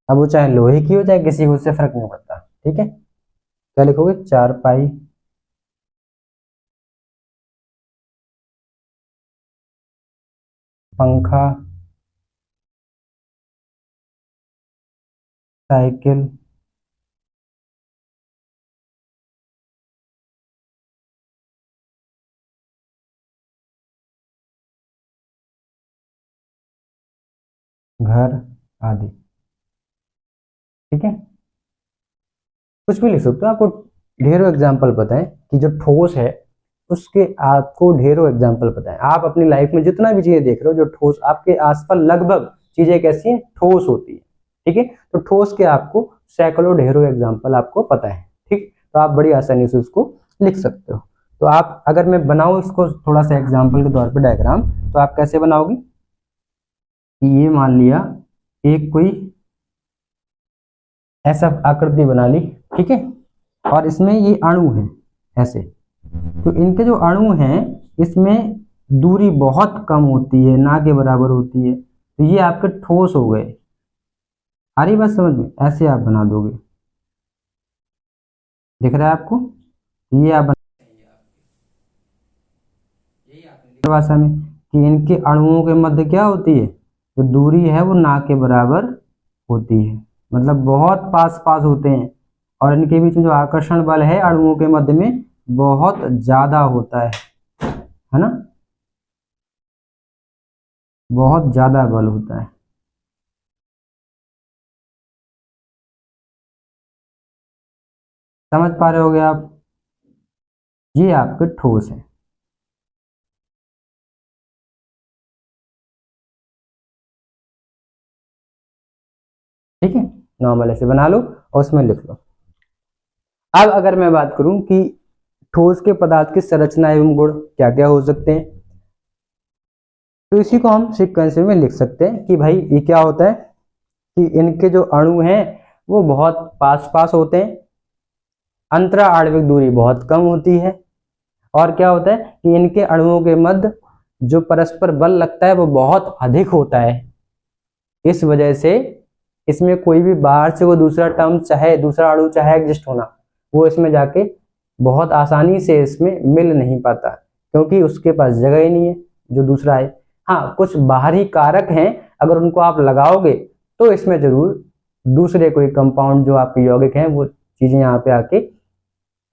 अब वो चाहे लोहे की हो चाहे किसी को, उससे फर्क नहीं पड़ता, ठीक है। क्या लिखोगे, चारपाई, पंखा, साइकिल, घर आदि, ठीक है। कुछ भी लिख सकते हो, आपको ढेरों एग्जाम्पल पता है कि जो ठोस है उसके, आपको ढेरों एग्जाम्पल पता है। आप अपनी लाइफ में जितना भी चीजें देख रहे हो जो ठोस, आपके आसपास लगभग चीजें कैसी हैं, ठोस होती है, ठीक है। तो ठोस के आपको सैकड़ों ढेरों एग्जाम्पल आपको पता है, ठीक। तो आप बड़ी आसानी से उसको लिख सकते हो। तो आप, अगर मैं बनाऊं इसको थोड़ा सा एग्जाम्पल के तौर पर डायग्राम, तो आप कैसे बनाओगे कि ये मान लिया एक कोई ऐसा आकृति बना ली, ठीक है, और इसमें ये अणु है ऐसे, तो इनके जो अणु हैं इसमें दूरी बहुत कम होती है, ना के बराबर होती है, तो ये आपके ठोस हो गए। आ रही बात समझ में, ऐसे आप बना दोगे, दिख रहा है आपको, ये आप भाषा में कि इनके अणुओं के मध्य क्या होती है, जो दूरी है वो ना के बराबर होती है, मतलब बहुत पास पास होते हैं, और इनके बीच में जो आकर्षण बल है अणुओं के मध्य में बहुत ज्यादा होता है ना, बहुत ज्यादा बल होता है। समझ पा रहे होगे आप, ये आपके ठोस है, ठीक है। नॉर्मल ऐसे बना लो और उसमें लिख लो। अब अगर मैं बात करूं कि ठोस के पदार्थ की संरचना एवं गुण क्या क्या हो सकते हैं, तो इसी को हम सीक्वेंस में लिख सकते हैं कि भाई ये क्या होता है कि इनके जो अणु हैं वो बहुत पास पास होते हैं, अंतरा आणविक दूरी बहुत कम होती है, और क्या होता है कि इनके अणुओं के मध्य जो परस्पर बल लगता है वो बहुत अधिक होता है। इस वजह से इसमें कोई भी बाहर से वो दूसरा टर्म चाहे दूसरा अणु चाहे एग्जिस्ट होना, वो इसमें जाके बहुत आसानी से इसमें मिल नहीं पाता, क्योंकि उसके पास जगह ही नहीं है जो दूसरा है। हाँ, कुछ बाहरी कारक हैं, अगर उनको आप लगाओगे तो इसमें जरूर दूसरे कोई कंपाउंड जो आपके यौगिक हैं वो चीजें यहाँ पे आके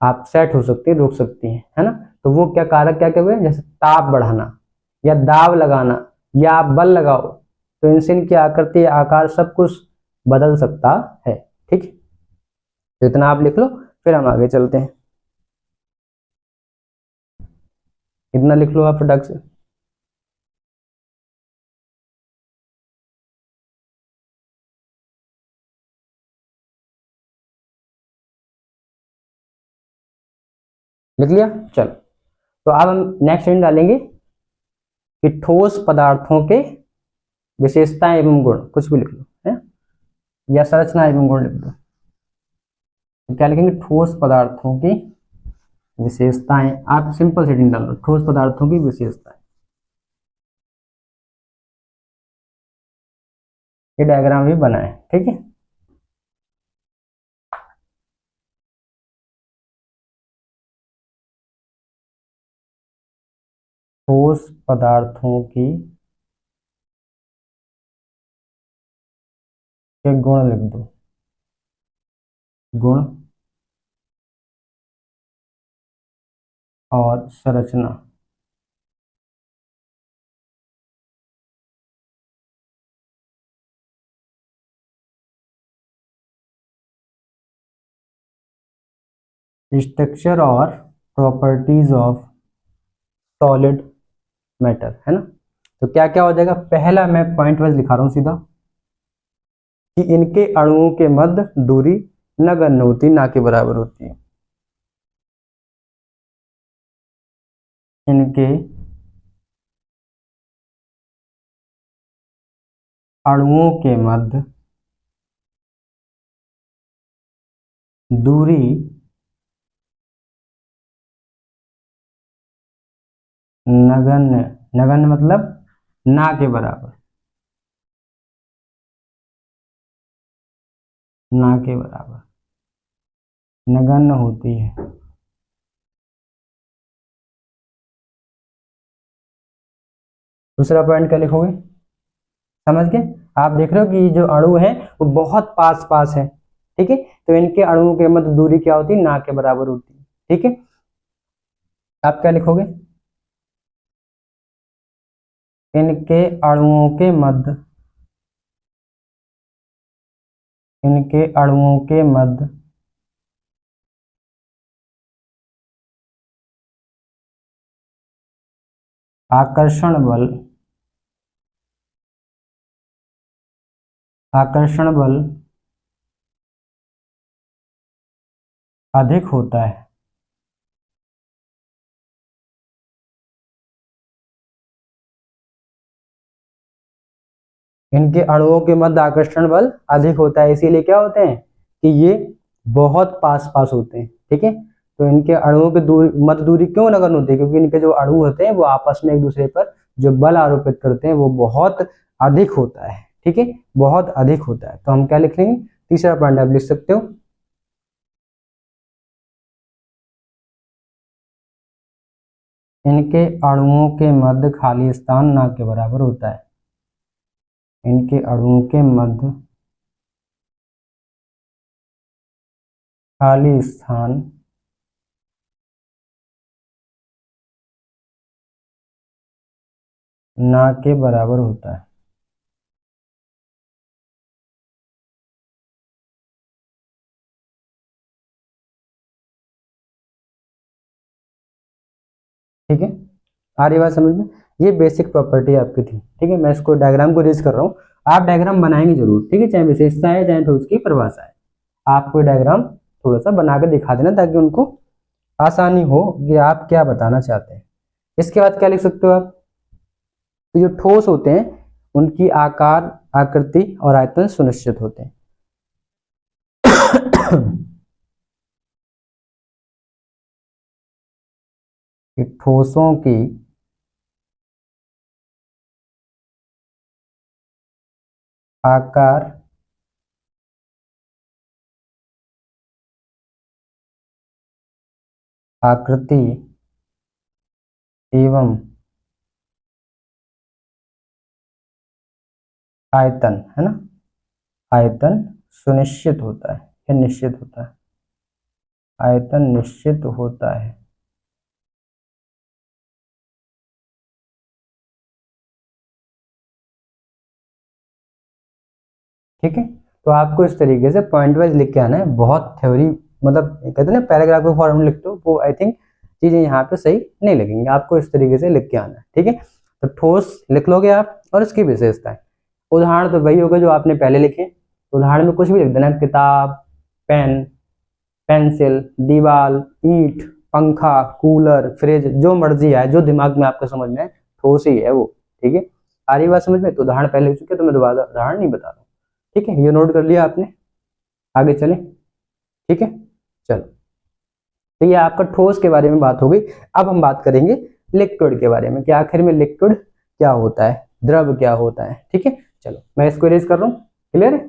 आप सेट हो सकती है, रोक सकती हैं, है ना। तो वो क्या कारक क्या क्या हुए, जैसे ताप बढ़ाना या दाब लगाना या आप बल लगाओ, तो इनसे इनकी आकृति आकार सब कुछ बदल सकता है। ठीक है, तो इतना आप लिख लो, फिर हम आगे चलते हैं। इतना लिख लो आप फटाक से। लिख लिया, चलो। तो अब हम नेक्स्ट लाइन डालेंगे कि ठोस पदार्थों के विशेषताएं एवं गुण, कुछ भी लिख लो है, या संरचना एवं गुण लिख दो। तो क्या लिखेंगे, ठोस पदार्थों की विशेषताएं। आप सिंपल सेटिंग डाल दो, ठोस पदार्थों की विशेषताएं। ये डायग्राम भी बनाए, ठीक है। ठोस पदार्थों की के गुण लिख दो, गुण और संरचना। स्ट्रक्चर और प्रॉपर्टीज ऑफ सॉलिड मैटर, है ना। तो क्या क्या हो जाएगा, पहला मैं पॉइंट वाइज लिखा रहा हूं सीधा, कि इनके अणुओं के मध्य दूरी नगण्य होती, ना के बराबर होती है। इनके अणुओं के मध्य दूरी नगण्य, नगण्य मतलब ना के बराबर, ना के बराबर नगण्य होती है। दूसरा पॉइंट क्या लिखोगे, समझ गए। आप देख रहे हो कि जो अणु है वो बहुत पास पास है, ठीक है। तो इनके अणुओं के मध्य दूरी क्या होती है, ना के बराबर होती है, ठीक है। आप क्या लिखोगे, इनके अणुओं के मध्य, इनके अणुओं के मध्य आकर्षण बल, आकर्षण बल अधिक होता है। इनके अणुओं के मध्य आकर्षण बल अधिक होता है, इसीलिए क्या होते हैं कि ये बहुत पास पास होते हैं, ठीक है। तो इनके अणुओं की दूरी, मध्य दूरी क्यों नगण्य होती है, क्योंकि इनके जो अणु होते हैं वो आपस में एक दूसरे पर जो बल आरोपित करते हैं वो बहुत अधिक होता है, ठीक है, बहुत अधिक होता है। तो हम क्या लिख लेंगे, तीसरा पॉइंट आप लिख सकते हो, इनके अणुओं के मध्य खाली स्थान ना के बराबर होता है। इनके अणुओं के मध्य खाली स्थान ना के बराबर होता है। ठीक है, आ रही बात समझ में। ये बेसिक प्रॉपर्टी आपकी थी, ठीक है। मैं इसको डायग्राम को रेज कर रहा हूँ, आप डायग्राम बनाएंगे जरूर, ठीक है, चाहे विशेषता है चाहे ठोस की परिभाषा है। आप कोई डायग्राम थोड़ा सा बना के दिखा देना, ताकि उनको आसानी हो कि आप क्या बताना चाहते हैं। इसके बाद क्या लिख सकते हो आप, तो जो ठोस होते हैं उनकी आकार, आकृति और आयतन सुनिश्चित होते हैं। कि ठोसों की आकार, आकृति एवं आयतन, है ना, आयतन सुनिश्चित होता है या निश्चित होता है, आयतन निश्चित होता है। ठीक है, तो आपको इस तरीके से पॉइंट वाइज लिख के आना है, बहुत थ्योरी मतलब कहते हैं ना पैराग्राफ के फॉर्म में लिखते हो, वो आई थिंक चीजें यहाँ पे सही नहीं लगेंगी, आपको इस तरीके से लिख के आना है। ठीक है, तो ठोस लिख लोगे आप और इसकी विशेषताएं। उदाहरण तो वही होगा जो आपने पहले लिखे, उदाहरण में कुछ भी लिख देना, किताब, पेन, पेंसिल, दीवार, ईंट, पंखा, कूलर, फ्रिज, जो मर्जी है, जो दिमाग में आपको समझ में है, ठोस ही है वो। ठीक है, आ रही बात समझ में? तो उदाहरण पहले लिख चुके, तो मैं दोबारा उदाहरण नहीं बता रहा हूँ। ठीक है, ये नोट कर लिया आपने, आगे चले। ठीक है, चलो, तो ये आपका ठोस के बारे में बात हो गई। अब हम बात करेंगे लिक्विड के बारे में कि आखिर में लिक्विड क्या होता है, द्रव क्या होता है। ठीक है, चलो मैं इसको इरेज कर रहा हूँ, क्लियर है?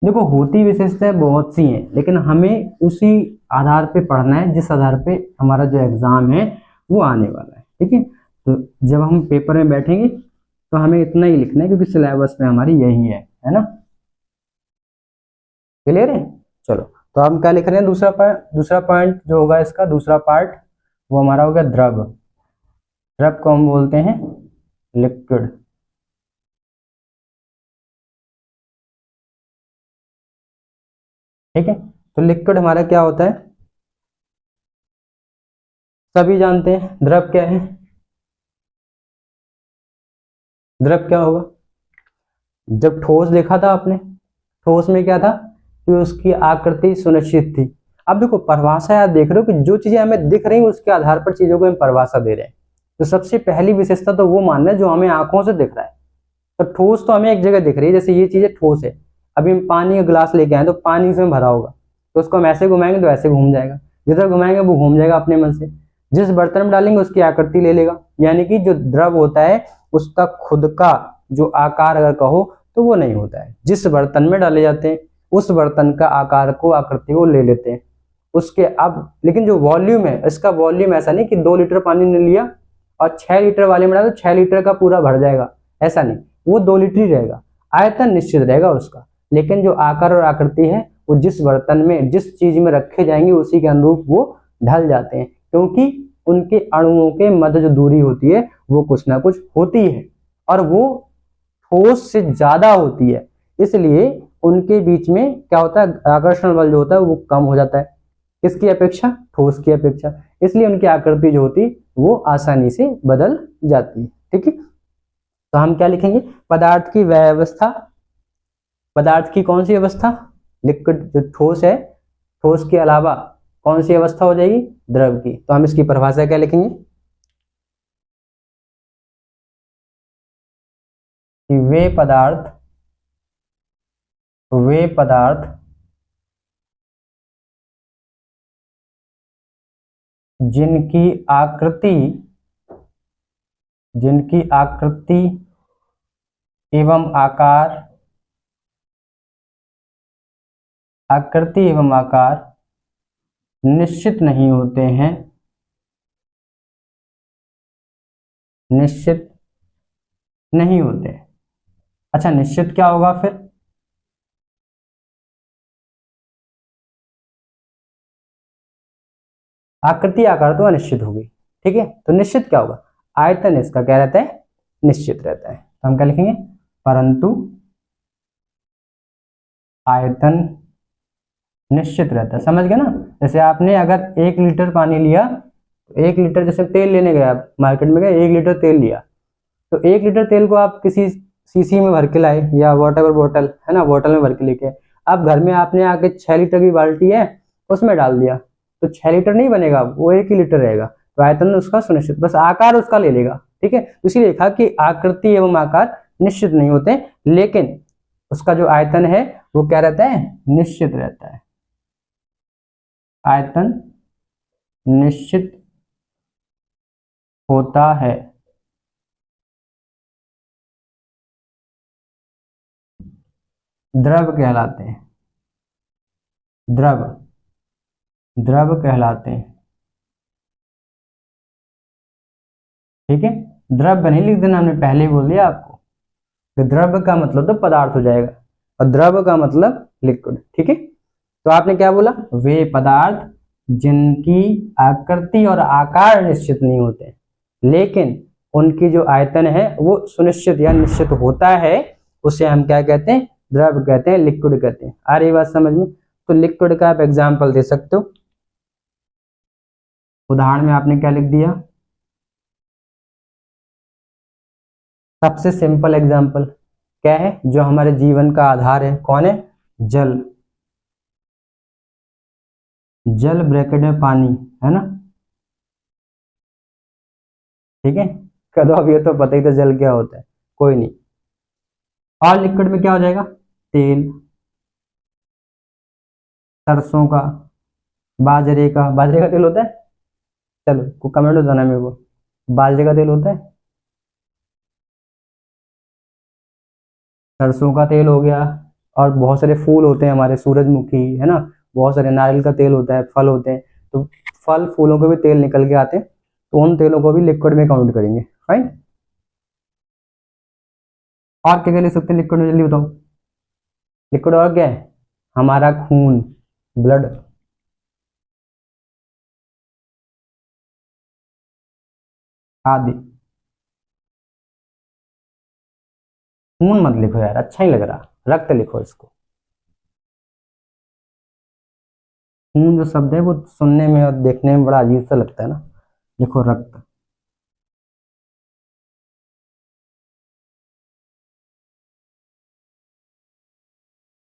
देखो, होती विशेषताएं बहुत सी हैं, लेकिन हमें उसी आधार पे पढ़ना है जिस आधार पे हमारा जो एग्जाम है वो आने वाला है। ठीक है, तो जब हम पेपर में बैठेंगे तो हमें इतना ही लिखना है, क्योंकि सिलेबस में हमारी यही है ना, क्लियर है? चलो, तो हम क्या लिख रहे हैं, दूसरा पॉइंट जो होगा इसका, दूसरा पार्ट वो हमारा हो गया द्रव। द्रव को हम बोलते हैं लिक्विड। ठीक है, तो लिक्विड हमारा क्या होता है, सभी जानते हैं द्रव क्या है। द्रव क्या होगा, जब ठोस देखा था आपने, ठोस में क्या था कि उसकी आकृति सुनिश्चित थी। अब देखो, परिभाषा याद देख रहे हो कि जो चीजें हमें दिख रही है उसके आधार पर चीजों को हम परिभाषा दे रहे हैं। तो सबसे पहली विशेषता तो वो मानना है जो हमें आंखों से दिख रहा है। तो ठोस तो हमें एक जगह दिख रही है, जैसे ये चीजें ठोस है। अभी हम पानी का गिलास लेके आए तो पानी इसमें भरा होगा, तो उसको हम ऐसे घुमाएंगे तो ऐसे घूम जाएगा, जिधर घुमाएंगे वो घूम जाएगा अपने मन से। जिस बर्तन में डालेंगे उसकी आकृति ले लेगा, यानी कि जो द्रव होता है उसका खुद का जो आकार अगर कहो तो वो नहीं होता है। जिस बर्तन में डाले जाते हैं उस बर्तन का आकार को, आकृति को ले लेते हैं उसके। अब लेकिन जो वॉल्यूम है, इसका वॉल्यूम ऐसा नहीं कि 2 लीटर पानी ने लिया और 6 लीटर वाले में डाला तो 6 लीटर का पूरा भर जाएगा, ऐसा नहीं, वो 2 लीटर ही रहेगा। आयतन निश्चित रहेगा उसका, लेकिन जो आकार और आकृति है वो जिस बर्तन में, जिस चीज में रखे जाएंगे उसी के अनुरूप वो ढल जाते हैं, क्योंकि उनके अणुओं के मध्य जो दूरी होती है वो कुछ ना कुछ होती है, और वो ठोस से ज्यादा होती है, इसलिए उनके बीच में क्या होता है, आकर्षण बल जो होता है वो कम हो जाता है, किसकी अपेक्षा, ठोस की अपेक्षा। इसलिए उनकी आकृति जो होती वो आसानी से बदल जाती है। ठीक है, तो हम क्या लिखेंगे, पदार्थ की व्यवस्था। पदार्थ की कौन सी अवस्था, लिक्विड जो ठोस है, ठोस के अलावा कौन सी अवस्था हो जाएगी, द्रव की। तो हम इसकी परिभाषा क्या लिखेंगे कि वे पदार्थ जिनकी आकृति एवं आकार निश्चित नहीं होते हैं, निश्चित नहीं होते। अच्छा, निश्चित क्या होगा फिर, आकृति आकार तो अनिश्चित होगी। ठीक है, तो निश्चित क्या होगा, आयतन इसका क्या रहता है, निश्चित रहता है। तो हम क्या लिखेंगे, परंतु आयतन निश्चित रहता है। समझ गए ना? जैसे आपने अगर 1 लीटर पानी लिया, 1 लीटर, जैसे तेल लेने गए आप मार्केट में गए, 1 लीटर तेल लिया, तो 1 लीटर तेल को आप किसी सीसी में भर के लाए या वॉट एवर बोतल है ना, बोतल में भर के लेके अब घर में आपने आके 6 लीटर की बाल्टी है उसमें डाल दिया, तो 6 लीटर नहीं बनेगा, वो 1 ही लीटर रहेगा। तो आयतन उसका सुनिश्चित, बस आकार उसका ले लेगा। ठीक है, तो इसीलिए लिखा कि आकृति एवं आकार निश्चित नहीं होते, लेकिन उसका जो आयतन है वो क्या रहता है, निश्चित रहता है। आयतन निश्चित होता है। द्रव कहलाते हैं, द्रव, द्रव कहलाते हैं। ठीक है, द्रव्य नहीं लिख देना, हमने पहले ही बोल दिया आपको कि द्रव्य का मतलब तो पदार्थ हो जाएगा और द्रव का मतलब लिक्विड। ठीक है, तो आपने क्या बोला, वे पदार्थ जिनकी आकृति और आकार निश्चित नहीं होते लेकिन उनकी जो आयतन है वो सुनिश्चित या निश्चित होता है, उसे हम क्या कहते हैं, द्रव कहते हैं, लिक्विड कहते हैं। आ रही बात समझ में? तो लिक्विड का आप एग्जाम्पल दे सकते हो। उदाहरण में आपने क्या लिख दिया, सबसे सिंपल एग्जाम्पल क्या है, जो हमारे जीवन का आधार है, कौन है, जल। जल ब्रैकेट में पानी है ना, ठीक है। कदो अब ये तो पता ही था जल क्या होता है, कोई नहीं। और लिक्विड में क्या हो जाएगा, तेल, सरसों का, बाजरे का, बाजरे का तेल होता है, चलो कमेंट बताना मेरे को, बाजरे का तेल होता है, सरसों का तेल हो गया। और बहुत सारे फूल होते हैं हमारे, सूरजमुखी है ना, बहुत सारे, नारियल का तेल होता है, फल होते हैं, तो फल फूलों के भी तेल निकल के आते हैं, तो उन तेलों को भी लिक्विड में काउंट करेंगे। फाइन। और क्या क्या ले सकते हैं लिक्विड में, जल्दी बताओ। लिक्विड और क्या है, हमारा खून, ब्लड, आदि। खून मत लिखो यार, अच्छा ही लग रहा, रक्त लिखो इसको। खून जो शब्द है वो सुनने में और देखने में बड़ा अजीब सा लगता है ना, लिखो रक्त।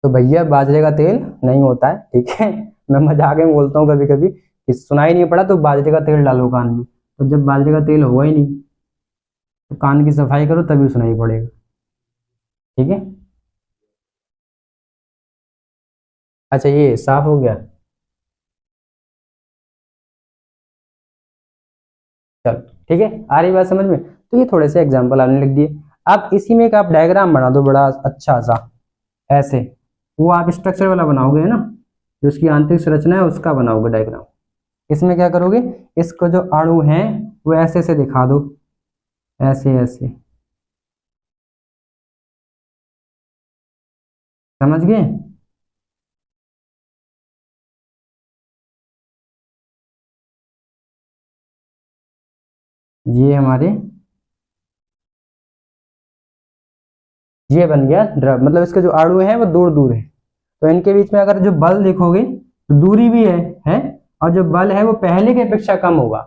तो भैया बाजरे का तेल नहीं होता है, ठीक है। मैं मजाक में बोलता हूँ कभी कभी कि सुनाई नहीं पड़ा तो बाजरे का तेल डालो कान में, तो जब बाजरे का तेल होगा ही नहीं तो कान की सफाई करो तभी सुनाई पड़ेगा। ठीक है, अच्छा ये साफ हो गया। चलो ठीक है, आ रही बात समझ में? तो ये थोड़े से एग्जाम्पल आपने लिख दिए। अब इसी में एक आप डायग्राम बना दो बड़ा अच्छा सा, ऐसे। वो आप स्ट्रक्चर वाला बनाओगे है ना, जो उसकी आंतरिक संरचना है उसका बनाओगे डायग्राम। इसमें क्या करोगे, इसको जो अणु हैं वो ऐसे से दिखा दो, ऐसे ऐसे, समझ गए? ये हमारे, ये बन गया द्रव, मतलब इसके जो अणु हैं वो दूर दूर है, तो इनके बीच में अगर जो बल देखोगे तो दूरी भी है, और जो बल है वो पहले की अपेक्षा कम होगा।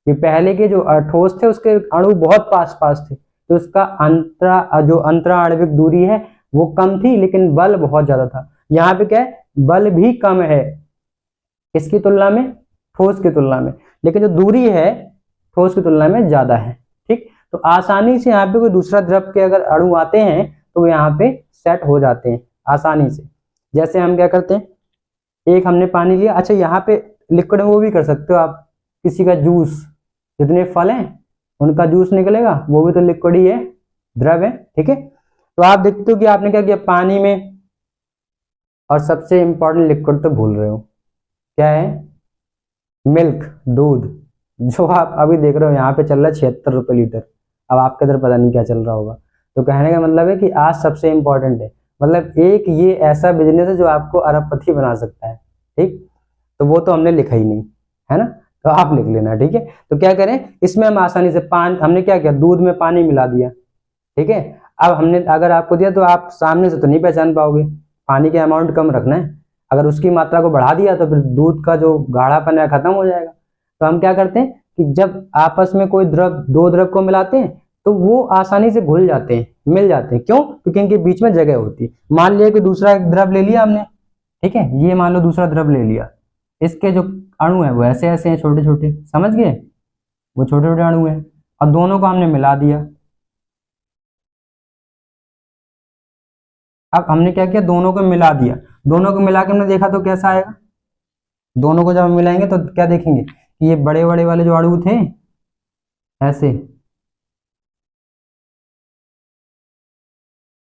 ये पहले के जो ठोस थे उसके अणु बहुत पास पास थे, तो उसका जो अंतरा आणविक दूरी है वो कम थी लेकिन बल बहुत ज्यादा था। यहाँ पे क्या है, बल भी कम है इसकी तुलना में, ठोस की तुलना में, लेकिन जो दूरी है ठोस की तुलना में ज्यादा है। ठीक, तो आसानी से यहाँ पे कोई दूसरा द्रव के अगर अणु आते हैं तो वो यहाँ पे सेट हो जाते हैं आसानी से। जैसे हम क्या करते हैं, एक हमने पानी लिया, अच्छा यहाँ पे लिक्विड में वो भी कर सकते हो आप, किसी का जूस, जितने फल हैं उनका जूस निकलेगा, वो भी तो लिक्विड ही है, द्रव है। ठीक है, तो आप देखते हो कि आपने क्या किया पानी में, और सबसे इंपॉर्टेंट लिक्विड तो भूल रहे हो, क्या है, मिल्क, दूध, जो आप अभी देख रहे हो यहाँ पे चल रहा है 76 रुपये लीटर। अब आपके इधर पता नहीं क्या चल रहा होगा। तो कहने का मतलब है कि आज सबसे इंपॉर्टेंट है, मतलब एक ये ऐसा बिजनेस है जो आपको अरबपति बना सकता है। ठीक, तो वो तो हमने लिखा ही नहीं है ना, तो आप लिख लेना। ठीक है, तो क्या करें, इसमें हम आसानी से पानी, हमने क्या किया, दूध में पानी मिला दिया। ठीक है, अब हमने अगर आपको दिया तो आप सामने से तो नहीं पहचान पाओगे, पानी के अमाउंट कम रखना है, अगर उसकी मात्रा को बढ़ा दिया तो फिर दूध का जो गाढ़ापन है खत्म हो जाएगा। तो हम क्या करते हैं कि जब आपस में कोई द्रव, दो द्रव को मिलाते हैं तो वो आसानी से घुल जाते हैं, मिल जाते हैं। क्यों? क्योंकि इनके बीच में जगह होती है। मान लिया कि दूसरा एक द्रव ले लिया हमने, ठीक है, ये मान लो दूसरा द्रव ले लिया, इसके जो अणु है वो ऐसे ऐसे हैं, छोटे छोटे, समझ गए, वो छोटे छोटे अणु हैं, और दोनों को हमने मिला दिया। अब हमने क्या किया, दोनों को मिला दिया, दोनों को मिला के हमने देखा तो कैसा आएगा, दोनों को जब हम मिलाएंगे तो क्या देखेंगे कि ये बड़े बड़े वाले जो अणु थे ऐसे,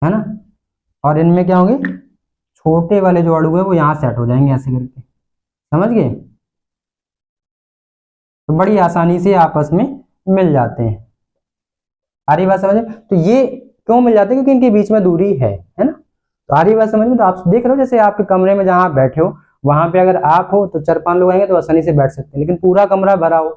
है ना, और इनमें क्या होंगे, छोटे वाले जो अणु है वो यहाँ सेट हो जाएंगे ऐसे करके, समझ गए। तो बड़ी आसानी से आपस में मिल जाते हैं। आ रही बात समझ में? तो ये क्यों मिल जाते हैं? क्योंकि इनके बीच में दूरी है ना। तो आ रही बात समझ में? तो आप देख रहे हो जैसे आपके कमरे में जहां आप बैठे हो वहां पे अगर आप हो तो 4-5 लोग आएंगे तो आसानी से बैठ सकते हैं, लेकिन पूरा कमरा भरा हो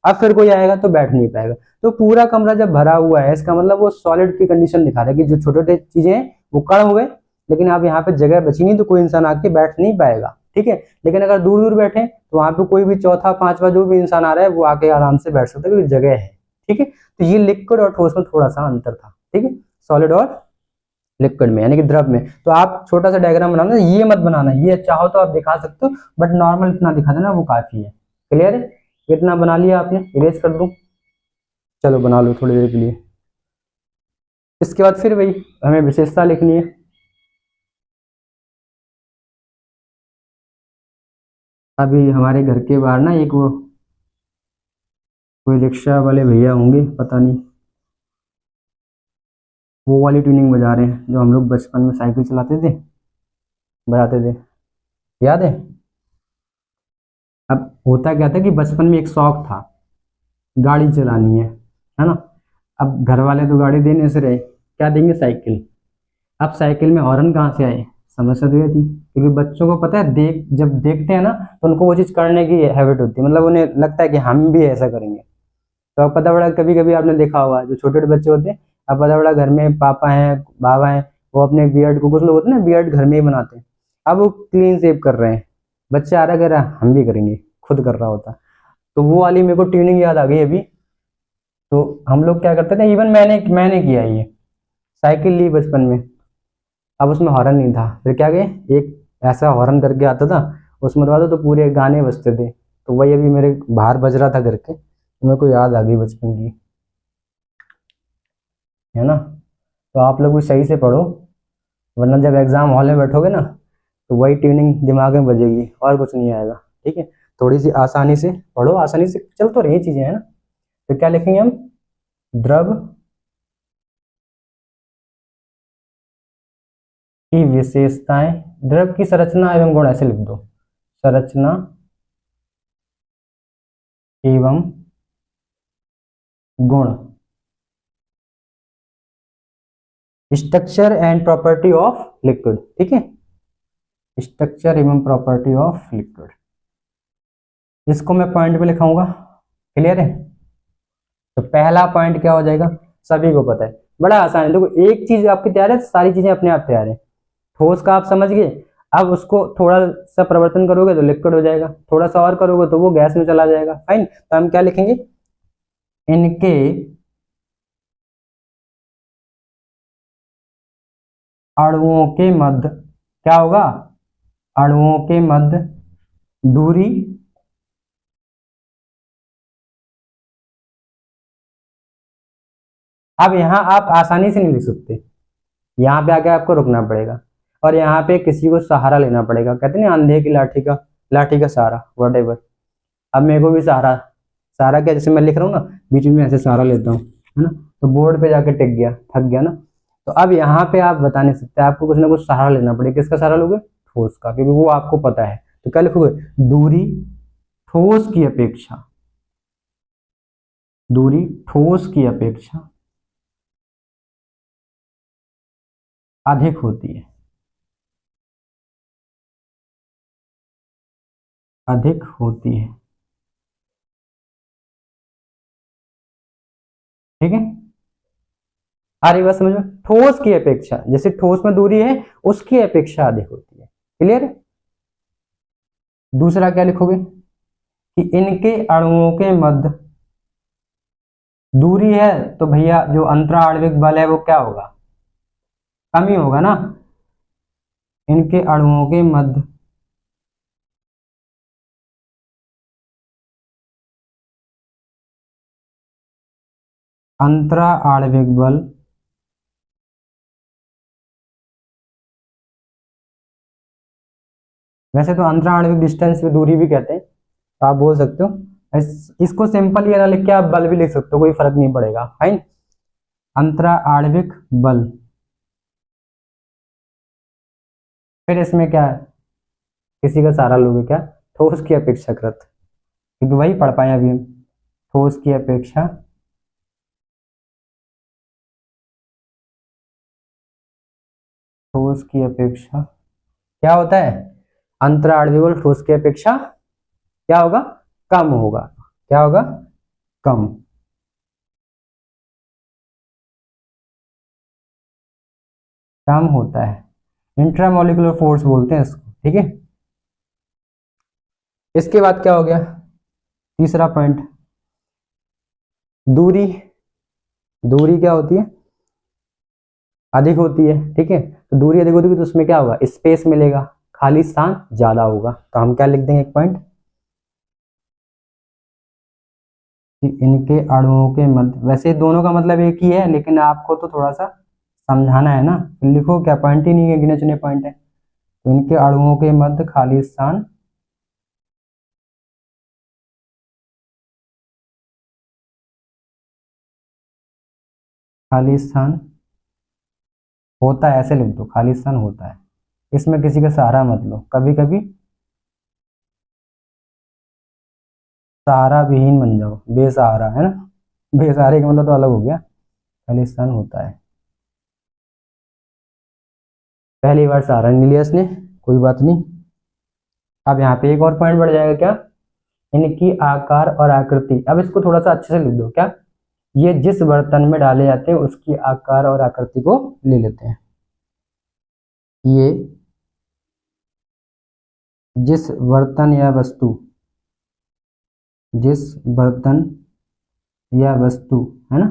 अब फिर कोई आएगा तो बैठ नहीं पाएगा। तो पूरा कमरा जब भरा हुआ है इसका मतलब वो सॉलिड की कंडीशन दिखा रहा है कि जो छोटे छोटे चीजें हैं वो कण हो गए, लेकिन अब यहाँ पे जगह बची नहीं तो कोई इंसान आके बैठ नहीं पाएगा, ठीक है। लेकिन अगर दूर दूर बैठे तो वहां पे कोई भी चौथा पांचवा जो भी इंसान आ रहा है वो आके आराम से बैठ सकता है क्योंकि जगह है, ठीक है। तो ये लिक्विड और ठोस में थोड़ा सा अंतर था, ठीक है, सॉलिड और लिक्विड में यानी कि द्रव में। तो आप छोटा सा डायग्राम बनाना, ये मत बनाना, ये चाहो तो आप दिखा सकते हो बट नॉर्मल इतना दिखा देना वो काफी है। क्लियर है? इतना बना लिया आपने, इरेज कर दूं? चलो बना लो थोड़ी देर के लिए। इसके बाद फिर वही हमें विशेषता लिखनी है। अभी हमारे घर के बाहर ना एक वो कोई रिक्शा वाले भैया होंगे पता नहीं, वो वाली ट्यूनिंग बजा रहे हैं जो हम लोग बचपन में साइकिल चलाते थे बजाते थे, याद है? अब होता क्या था कि बचपन में एक शौक था गाड़ी चलानी है ना। अब घर वाले तो गाड़ी देने से रहे, क्या देंगे? साइकिल। अब साइकिल में हॉर्न कहाँ से आए? समस्या तो ये थी क्योंकि बच्चों को पता है जब देखते हैं ना तो उनको वो चीज करने की हैबिट होती है, मतलब उन्हें लगता है कि हम भी ऐसा करेंगे। तो अब पता पड़ा कभी कभी आपने देखा होगा जो छोटे छोटे बच्चे होते हैं, अब पता पड़ा घर में पापा हैं बाबा हैं वो अपने बियर्ड को, कुछ लोग होते हैं ना बियर्ड घर में ही बनाते हैं, अब वो क्लीन शेव कर रहे हैं, बच्चा आ रहा कह रहा हम भी करेंगे, खुद कर रहा होता। तो वो वाली मेरे को ट्यूनिंग याद आ गई अभी। तो हम लोग क्या करते थे, इवन मैंने मैंने किया ये, साइकिल ली बचपन में। अब उसमें हॉर्न नहीं था, फिर क्या गए एक ऐसा हॉर्न करके आता था, उसमें दबा दो तो पूरे गाने बजते थे। तो वही अभी मेरे बाहर बज रहा था करके, तो मेरे को याद आ गई बचपन की, है ना। तो आप लोग भी सही से पढ़ो वरना जब एग्जाम हॉल में बैठोगे ना तो वही ट्यूनिंग दिमाग में बजेगी और कुछ नहीं आएगा, ठीक है। थोड़ी सी आसानी से पढ़ो, आसानी से चल तो रही चीजें, है ना। तो क्या लिखेंगे हम? द्रव की विशेषताएं, द्रव की संरचना एवं गुण, ऐसे लिख दो, संरचना एवं गुण, structure and property of liquid, ठीक है, स्ट्रक्चर एवं प्रॉपर्टी ऑफ लिक्विड। इसको मैं पॉइंट पे लिखाऊंगा, क्लियर है। तो पहला पॉइंट क्या हो जाएगा? सभी को पता है, बड़ा आसान है। देखो एक चीज आपकी तैयार है, सारी चीजें अपने आप तैयार है। ठोस का आप समझ गए, अब उसको थोड़ा सा परिवर्तन करोगे तो लिक्विड हो जाएगा, थोड़ा सा और करोगे तो वो गैस में चला जाएगा, फाइन। तो हम क्या लिखेंगे? इनके अणुओं के मध्य क्या होगा? अणुओं के मध्य दूरी अब यहाँ आप आसानी से नहीं लिख सकते, यहाँ पे आके आपको रुकना पड़ेगा और यहाँ पे किसी को सहारा लेना पड़ेगा, कहते हैं ना अंधे की लाठी का सहारा, वट एवर। अब मेरे को भी सहारा, सहारा क्या, जैसे मैं लिख रहा हूँ ना बीच में ऐसे सहारा लेता हूँ, है ना, तो बोर्ड पे जाके टिक गया, थक गया ना। तो अब यहाँ पे आप बता नहीं सकते, आपको कुछ ना कुछ सहारा लेना पड़ेगा। किसका सहारा लोगे? ठोस का, क्योंकि वो आपको पता है। तो क्या लिखोगे? दूरी ठोस की अपेक्षा, दूरी ठोस की अपेक्षा अधिक होती है, अधिक होती है, ठीक है। आ रही बात समझ में? ठोस की अपेक्षा, जैसे ठोस में दूरी है उसकी अपेक्षा अधिक होती है, क्लियर है। दूसरा क्या लिखोगे कि इनके अणुओं के मध्य दूरी है, तो भैया जो अंतरा आणविक बल है वो क्या होगा? कम ही होगा ना। इनके अणुओं के मध्य अंतरा आणविक बल वैसे तो अंतरा आणविक डिस्टेंस पे दूरी भी कहते हैं, तो आप बोल सकते हो। इसको सिंपल ये ना लिख के आप बल भी लिख सकते हो, कोई फर्क नहीं पड़ेगा, फाइन। अंतरा आणविक बल फिर इसमें क्या है, किसी का सहारा लोगे क्या, ठोस की अपेक्षाकृत, क्योंकि वही पढ़ पाए अभी हम, ठोस की अपेक्षा, ठोस की अपेक्षा क्या होता है, अंतरा आणविक ठोस की अपेक्षा क्या होगा, कम होगा, क्या होगा, कम, कम होता है, इंट्रामोलिकुलर फोर्स बोलते हैं इसको, ठीक है। इसके बाद क्या हो गया, तीसरा पॉइंट, दूरी, दूरी क्या होती है, अधिक होती है, ठीक है। तो दूरी अधिक होती है तो उसमें क्या होगा, स्पेस मिलेगा, खाली स्थान ज्यादा होगा, तो हम क्या लिख देंगे एक पॉइंट, कि इनके अणुओं के मध्य, वैसे दोनों का मतलब एक ही है लेकिन आपको तो थोड़ा सा समझाना है ना, तो लिखो क्या, पॉइंट ही नहीं है, गिने चुने पॉइंट है, तो इनके अणुओं के मध्य खाली स्थान, खाली स्थान होता है, ऐसे लिख दो, खाली स्थान होता है, इसमें किसी का सहारा मत लो, कभी कभी सहारा विहीन बन जाओ, बेसहारा है ना, बेसहारे का मतलब तो अलग हो गया, खाली स्थान होता है, पहली बार सहारा नहीं लिया इसने, कोई बात नहीं। अब यहाँ पे एक और पॉइंट बढ़ जाएगा क्या, इनकी आकार और आकृति, अब इसको थोड़ा सा अच्छे से लिख दो क्या, ये जिस बर्तन में डाले जाते हैं उसकी आकार और आकृति को ले लेते हैं, ये जिस बर्तन या वस्तु, जिस बर्तन या वस्तु, है ना,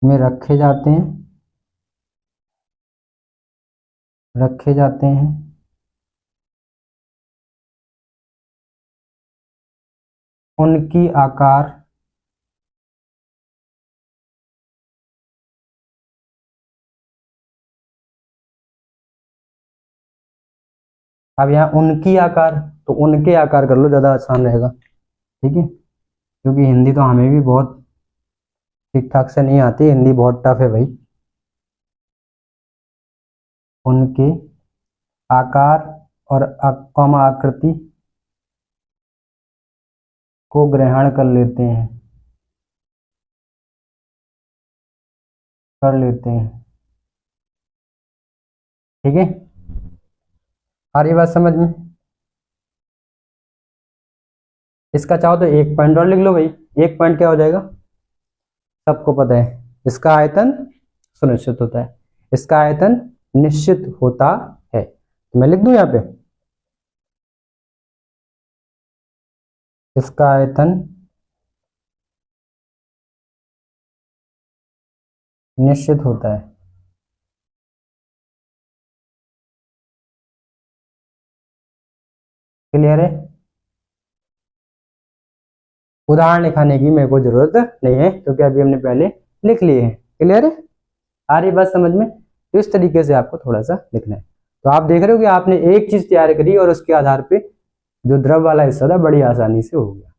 में रखे जाते हैं, रखे जाते हैं, उनकी आकार अब यहाँ उनकी आकार, तो उनके आकार कर लो, ज्यादा आसान रहेगा, ठीक है, क्योंकि हिंदी तो हमें भी बहुत ठीक ठाक से नहीं आती, हिंदी बहुत टफ है भाई, उनके आकार और कौमा आकृति को ग्रहण कर लेते हैं, कर लेते हैं, ठीक है, आ रही बात समझ में, इसका चाहो तो एक पॉइंट और लिख लो भाई, एक पॉइंट क्या हो जाएगा, सबको पता है, इसका आयतन सुनिश्चित होता है, इसका आयतन निश्चित होता है, तो मैं लिख दूं यहाँ पे, इसका आयतन निश्चित होता है, क्लियर है, उदाहरण लिखाने की मेरे को जरूरत नहीं है क्योंकि अभी हमने पहले लिख लिए हैं, क्लियर है, आ रही बात समझ में, तो इस तरीके से आपको थोड़ा सा लिखना है, तो आप देख रहे हो कि आपने एक चीज तैयार करी और उसके आधार पे जो द्रव वाला हिस्सा था बड़ी आसानी से हो गया,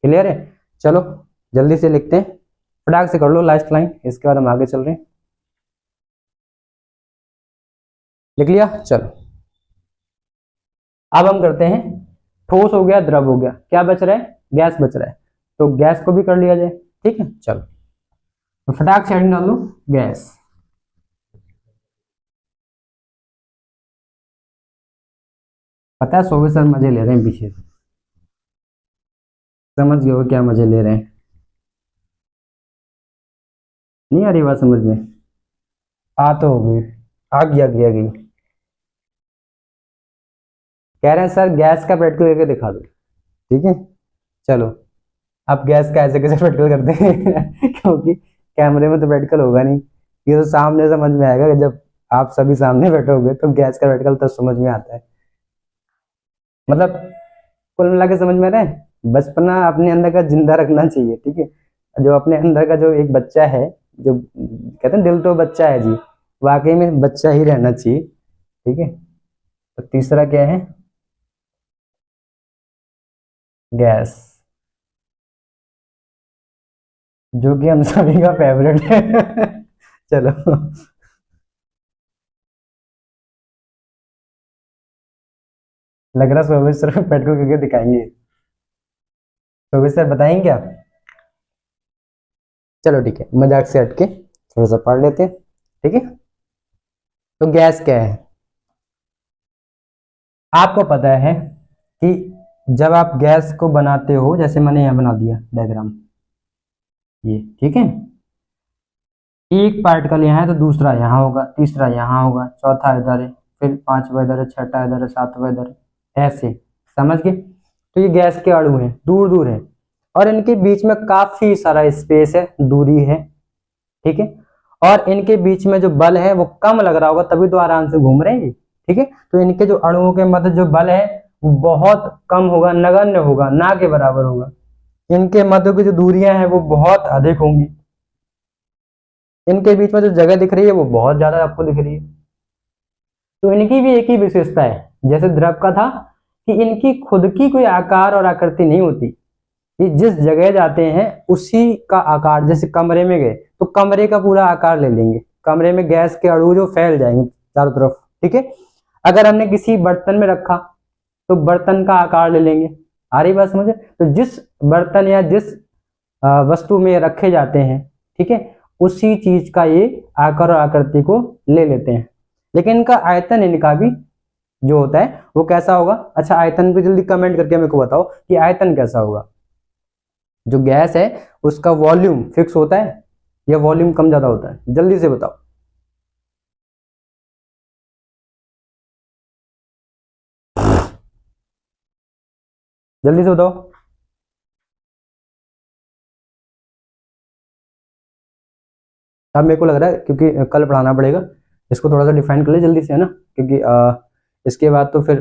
क्लियर है, चलो जल्दी से लिखते हैं, फटाक से कर लो लास्ट लाइन, इसके बाद हम आगे चल रहे हैं, लिख लिया, चलो अब हम करते हैं, ठोस हो गया, द्रव हो गया, क्या बच रहा है, गैस बच रहा है, तो गैस को भी कर लिया जाए, ठीक है, चलो तो फटाक से हेडिंग डाल लो, गैस, पता है सोबे सर मजे ले रहे हैं पीछे से, समझ गए हो क्या मजे ले रहे हैं, नहीं आ रही बात समझ में, आ तो हो गई, आ गई, कह रहे हैं सर गैस का प्रैक्टिकल करके दिखा दो, ठीक है, चलो अब गैस का ऐसे कैसे प्रैक्टिकल करते हैं क्योंकि कैमरे में तो प्रैक्टिकल होगा नहीं, ये तो सामने समझ में आएगा कि जब आप सभी सामने बैठोगे तो गैस का प्रैक्टिकल तो समझ में आता है, मतलब कुल मिला के समझ में रहे, बचपना अपने अंदर का जिंदा रखना चाहिए, ठीक है, जो अपने अंदर का जो एक बच्चा है, जो कहते हैं दिल तो बच्चा है जी, वाकई में बच्चा ही रहना चाहिए, ठीक है, तो तीसरा क्या है, गैस, जो कि हम सभी का फेवरेट है चलो लग रहा सोबे सर पेट को करके दिखाएंगे। सोबे सर बताएंगे क्या? चलो ठीक है, मजाक से हटके थोड़ा सा पढ़ लेते हैं। ठीक है, तो गैस क्या है? आपको पता है कि जब आप गैस को बनाते हो, जैसे मैंने यहाँ बना दिया डायग्राम, ये ठीक है, एक पार्टिकल यहाँ है तो दूसरा यहाँ होगा, तीसरा यहाँ होगा, चौथा इधर है, फिर पांचवा इधर है, छठा इधर है, सातवां इधर है, ऐसे। समझ गए? तो ये गैस के अणु हैं, दूर दूर है, और इनके बीच में काफी सारा स्पेस है, दूरी है। ठीक है, और इनके बीच में जो बल है वो कम लग रहा होगा, तभी तो आराम से घूम रहे हैं। ठीक है, तो इनके जो अणुओं के मध्य जो बल है वो बहुत कम होगा, नगण्य होगा, ना के बराबर होगा। इनके मध्य की जो दूरियां हैं वो बहुत अधिक होंगी। इनके बीच में जो जगह दिख रही है वो बहुत ज्यादा आपको दिख रही है। तो इनकी भी एक ही विशेषता है, जैसे द्रव का था कि इनकी खुद की कोई आकार और आकृति नहीं होती। ये जिस जगह जाते हैं उसी का आकार, जैसे कमरे में गए तो कमरे का पूरा आकार ले लेंगे, कमरे में गैस के अणु जो फैल जाएंगे चारों तरफ। ठीक है, अगर हमने किसी बर्तन में रखा तो बर्तन का आकार ले लेंगे। आ रही बात समझे? तो जिस बर्तन या जिस वस्तु में रखे जाते हैं, ठीक है, उसी चीज का ये आकार और आकृति को ले लेते हैं। लेकिन इनका आयतन, इनका भी जो होता है वो कैसा होगा? अच्छा, आयतन पे जल्दी कमेंट करके मेरे को बताओ कि आयतन कैसा होगा। जो गैस है उसका वॉल्यूम फिक्स होता है या वॉल्यूम कम ज्यादा होता है? जल्दी से बताओ। जल्दी से बताओ। अब मेरे को लग रहा है क्योंकि कल पढ़ाना पड़ेगा, इसको थोड़ा सा डिफाइन कर ले जल्दी से, है ना, क्योंकि इसके बाद तो फिर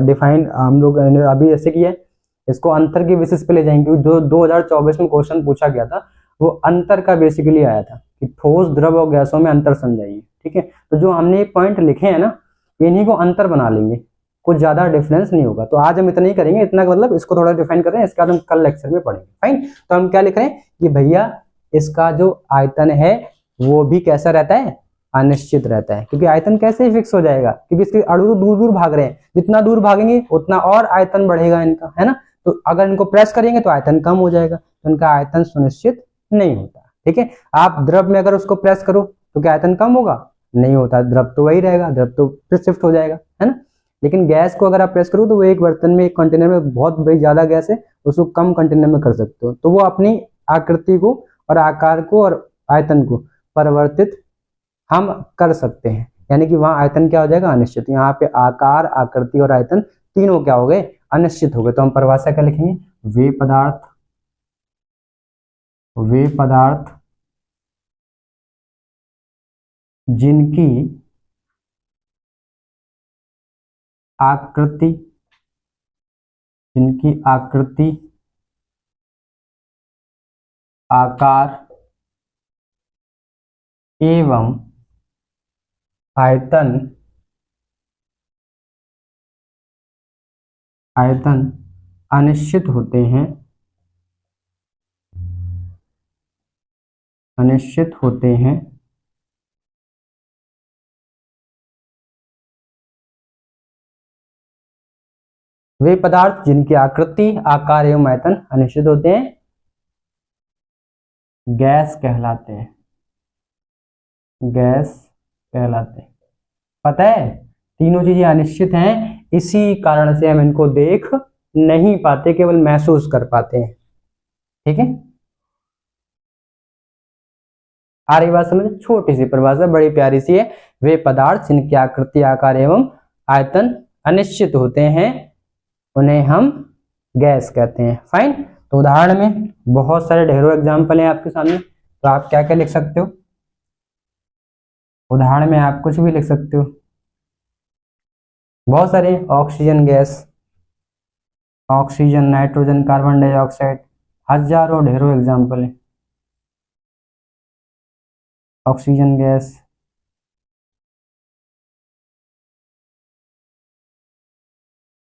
डिफाइन हम लोग ने अभी ऐसे किया है, इसको अंतर के बेसिस पे ले जाएंगे, क्योंकि जो 2024 में क्वेश्चन पूछा गया था वो अंतर का बेसिकली आया था कि ठोस, द्रव और गैसों में अंतर समझाइए। ठीक है, तो जो हमने पॉइंट लिखे हैं ना, इन्हीं को अंतर बना लेंगे, कुछ ज्यादा डिफरेंस नहीं होगा। तो आज हम इतना ही करेंगे, इतना मतलब इसको थोड़ा डिफाइन कर रहे हैं, इसके बाद हम कल लेक्चर में पढ़ेंगे। फाइन, तो हम क्या लिख रहे हैं कि भैया इसका जो आयतन है वो भी कैसा रहता है? अनिश्चित रहता है। क्योंकि आयतन कैसे फिक्स हो जाएगा? क्योंकि इसके अणु तो दूर दूर भाग रहे हैं, जितना दूर भागेंगे उतना और आयतन बढ़ेगा इनका, है ना। तो अगर इनको प्रेस करेंगे तो आयतन कम हो जाएगा, तो इनका आयतन सुनिश्चित नहीं होता। ठीक है, आप द्रव में अगर उसको प्रेस करो तो क्या आयतन कम होगा? नहीं होता, द्रव तो वही रहेगा, द्रव तो फिर शिफ्ट हो जाएगा, है ना। लेकिन गैस को अगर आप प्रेस करो तो वो एक बर्तन में, एक कंटेनर में बहुत बड़ी ज्यादा गैस है, उसको कम कंटेनर में कर सकते हो, तो वो अपनी आकृति को और आकार को और आयतन को परिवर्तित हम कर सकते हैं। यानी कि वहां आयतन क्या हो जाएगा? अनिश्चित। यहाँ पे आकार, आकृति और आयतन तीनों क्या हो गए? अनिश्चित हो गए। तो हम परिभाषा क्या लिखेंगे? वे पदार्थ, वे पदार्थ जिनकी आकृति, जिनकी आकृति, आकार एवं आयतन, आयतन अनिश्चित होते हैं, अनिश्चित होते हैं, वे पदार्थ जिनकी आकृति, आकार एवं आयतन अनिश्चित होते हैं गैस कहलाते हैं, गैस कहलाते हैं। पता है, तीनों चीजें अनिश्चित हैं, इसी कारण से हम इनको देख नहीं पाते, केवल महसूस कर पाते हैं। ठीक है, आ रही बात समझ? छोटी सी परिभाषा, बड़ी प्यारी सी है। वे पदार्थ जिनकी आकृति, आकार एवं आयतन अनिश्चित होते हैं उन्हें हम गैस कहते हैं। फाइन, तो उदाहरण में बहुत सारे ढेरों एग्जाम्पल हैं आपके सामने, तो आप क्या क्या लिख सकते हो? उदाहरण में आप कुछ भी लिख सकते हो, बहुत सारे। Oxygen gas, oxygen, nitrogen, carbon dioxide, हजारों ढेरों एग्जाम्पल है। ऑक्सीजन गैस,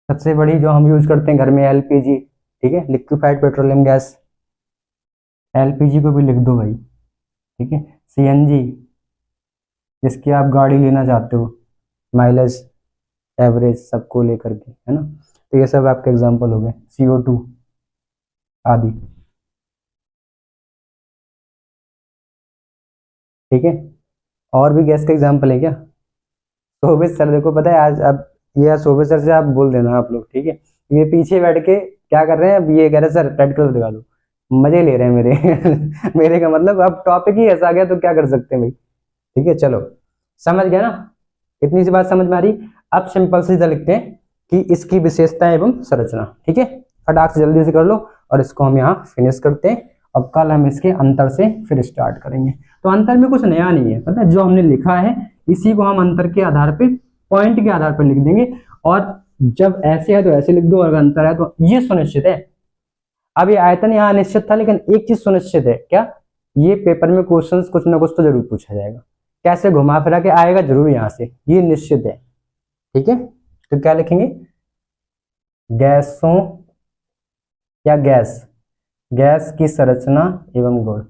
सबसे बड़ी जो हम यूज करते हैं घर में, एलपीजी। ठीक है, लिक्विफाइड पेट्रोलियम गैस, एलपीजी को भी लिख दो भाई। ठीक है। सीएनजी, जिसकी आप गाड़ी लेना चाहते हो, माइलेज, एवरेज सबको लेकर के, है ना। तो ये सब आपके एग्जांपल हो गए, CO2 आदि। ठीक है। और भी गैस का एग्जांपल है क्या? शोभित सर, देखो पता है आज अब ये शोभित सर से आप बोल देना आप लोग, ठीक है। ये पीछे बैठ के क्या कर रहे हैं, अब ये कह रहे हैं सर रेड कलर दिखा दो, मजे ले रहे हैं मेरे मेरे का मतलब अब टॉपिक ही ऐसा आ गया तो क्या कर सकते हैं भाई। ठीक है, चलो समझ गया ना, इतनी सी बात समझ में आ रही। अब सिंपल सीधा लिखते हैं कि इसकी विशेषता एवं संरचना। ठीक है, फटाक से जल्दी से कर लो और इसको हम यहाँ फिनिश करते हैं और कल हम इसके अंतर से फिर स्टार्ट करेंगे। तो अंतर में कुछ नया नहीं है, पता है, जो हमने लिखा है इसी को हम अंतर के आधार पे, पॉइंट के आधार पर लिख देंगे। और जब ऐसे है तो ऐसे लिख दो, और अगर अंतर है तो ये सुनिश्चित है। अब ये आयतन यहाँ निश्चित था, लेकिन एक चीज सुनिश्चित है, क्या? ये पेपर में क्वेश्चंस कुछ ना कुछ तो जरूर पूछा जाएगा, कैसे घुमा फिरा के आएगा जरूर यहाँ से, ये निश्चित है। ठीक है, तो क्या लिखेंगे? गैसों या गैस, गैस की संरचना एवं गुण,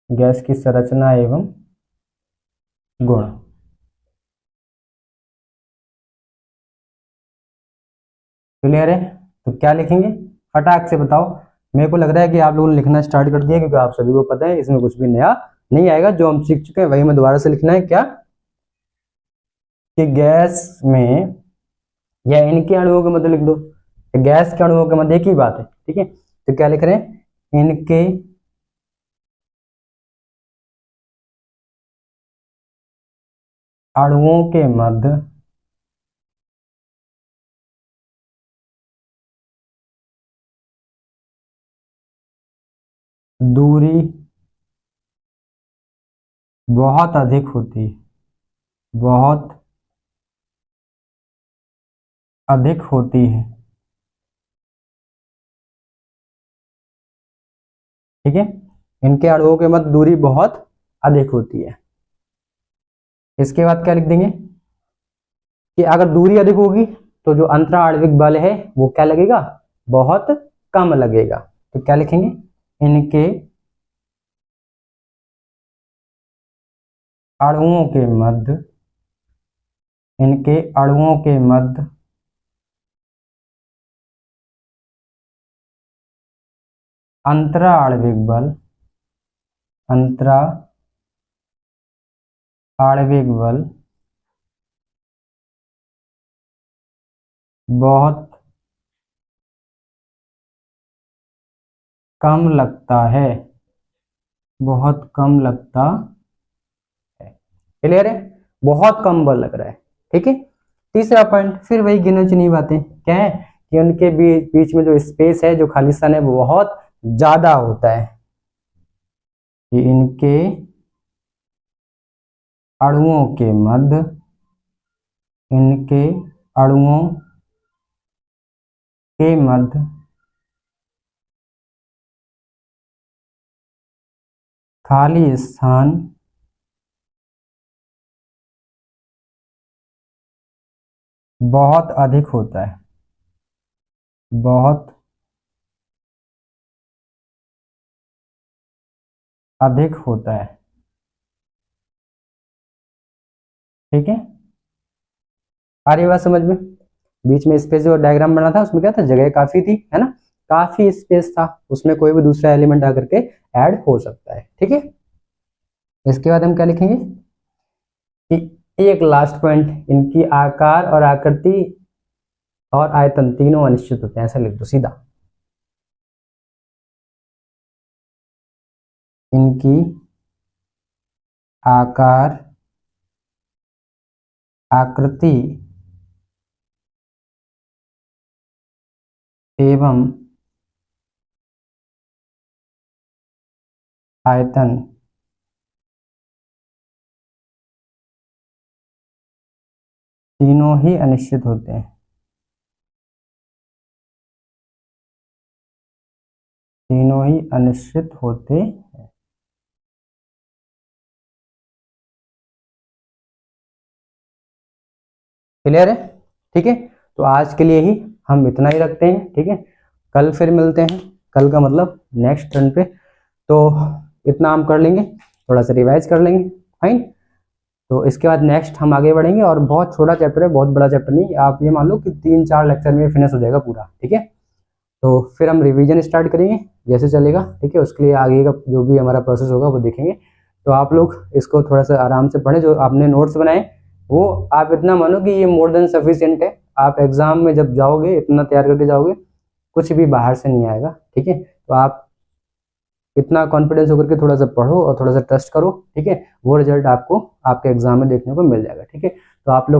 गैस की संरचना एवं गुण। क्लियर है? तो क्या लिखेंगे, फटाक से बताओ। मेरे को लग रहा है कि आप लोगों ने लिखना स्टार्ट कर दिया, क्योंकि आप सभी को पता है इसमें कुछ भी नया नहीं आएगा, जो हम सीख चुके हैं वही हमें दोबारा से लिखना है। क्या? कि गैस में, या इनके अणुओं के मध्य लिख दो, गैस के अणुओं के मध्य एक ही बात है। ठीक है, तो क्या लिख रहे हैं, इनके अणुओं के मध्य दूरी बहुत अधिक होती है, बहुत अधिक होती है। ठीक है, इनके अणुओं के मध्य दूरी बहुत अधिक होती है। इसके बाद क्या लिख देंगे कि अगर दूरी अधिक होगी तो जो अंतरा आणविक बल है वो क्या लगेगा, बहुत कम लगेगा। तो क्या लिखेंगे, इनके अणुओं के मध्य, इनके अणुओं के मध्य अंतरा आणविक बल, अंतरा आणविक बल बहुत कम लगता है, बहुत कम लगता है। क्लियर है? बहुत कम बल लग रहा है। ठीक है, तीसरा पॉइंट फिर वही गिने चुनी बातें, क्या है कि उनके बीच में जो स्पेस है, जो खालिस्तान है, वो बहुत ज्यादा होता है। कि इनके अणुओं के मध्य, इनके अणुओं के मध्य खाली स्थान बहुत अधिक होता है, बहुत अधिक होता है। ठीक है, आ रही बात समझ में? बीच में स्पेस जो डायग्राम बना था उसमें क्या था, जगह काफी थी, है ना, काफी स्पेस था, उसमें कोई भी दूसरा एलिमेंट आकर के ऐड हो सकता है। ठीक है, इसके बाद हम क्या लिखेंगे कि एक लास्ट पॉइंट, इनकी आकार और आकृति और आयतन तीनों अनिश्चित होते हैं, ऐसा लिख दो सीधा। इनकी आकार, आकृति एवं आयतन तीनों ही अनिश्चित होते हैं, तीनों ही अनिश्चित होते हैं। क्लियर है? ठीक है, तो आज के लिए ही हम इतना ही रखते हैं। ठीक है, कल फिर मिलते हैं। कल का मतलब नेक्स्ट टर्न पे। तो इतना हम कर लेंगे, थोड़ा सा रिवाइज कर लेंगे, फाइन। तो इसके बाद नेक्स्ट हम आगे बढ़ेंगे, और बहुत छोटा चैप्टर है, बहुत बड़ा चैप्टर नहीं, आप ये मान लो कि 3-4 लेक्चर में फिनिश हो जाएगा पूरा, ठीक है। तो फिर हम रिवीजन स्टार्ट करेंगे जैसे चलेगा, ठीक है। उसके लिए आगे का जो भी हमारा प्रोसेस होगा वो देखेंगे। तो आप लोग इसको थोड़ा सा आराम से पढ़ें, जो आपने नोट्स बनाए वो आप इतना मानो कि ये मोर देन सफिशिएंट है। आप एग्जाम में जब जाओगे इतना तैयार करके जाओगे, कुछ भी बाहर से नहीं आएगा, ठीक है। तो आप इतना कॉन्फिडेंस होकर के थोड़ा सा पढ़ो और थोड़ा सा टेस्ट करो, ठीक है। वो रिजल्ट आपको आपके एग्जाम में देखने को मिल जाएगा, ठीक है। तो आप लोग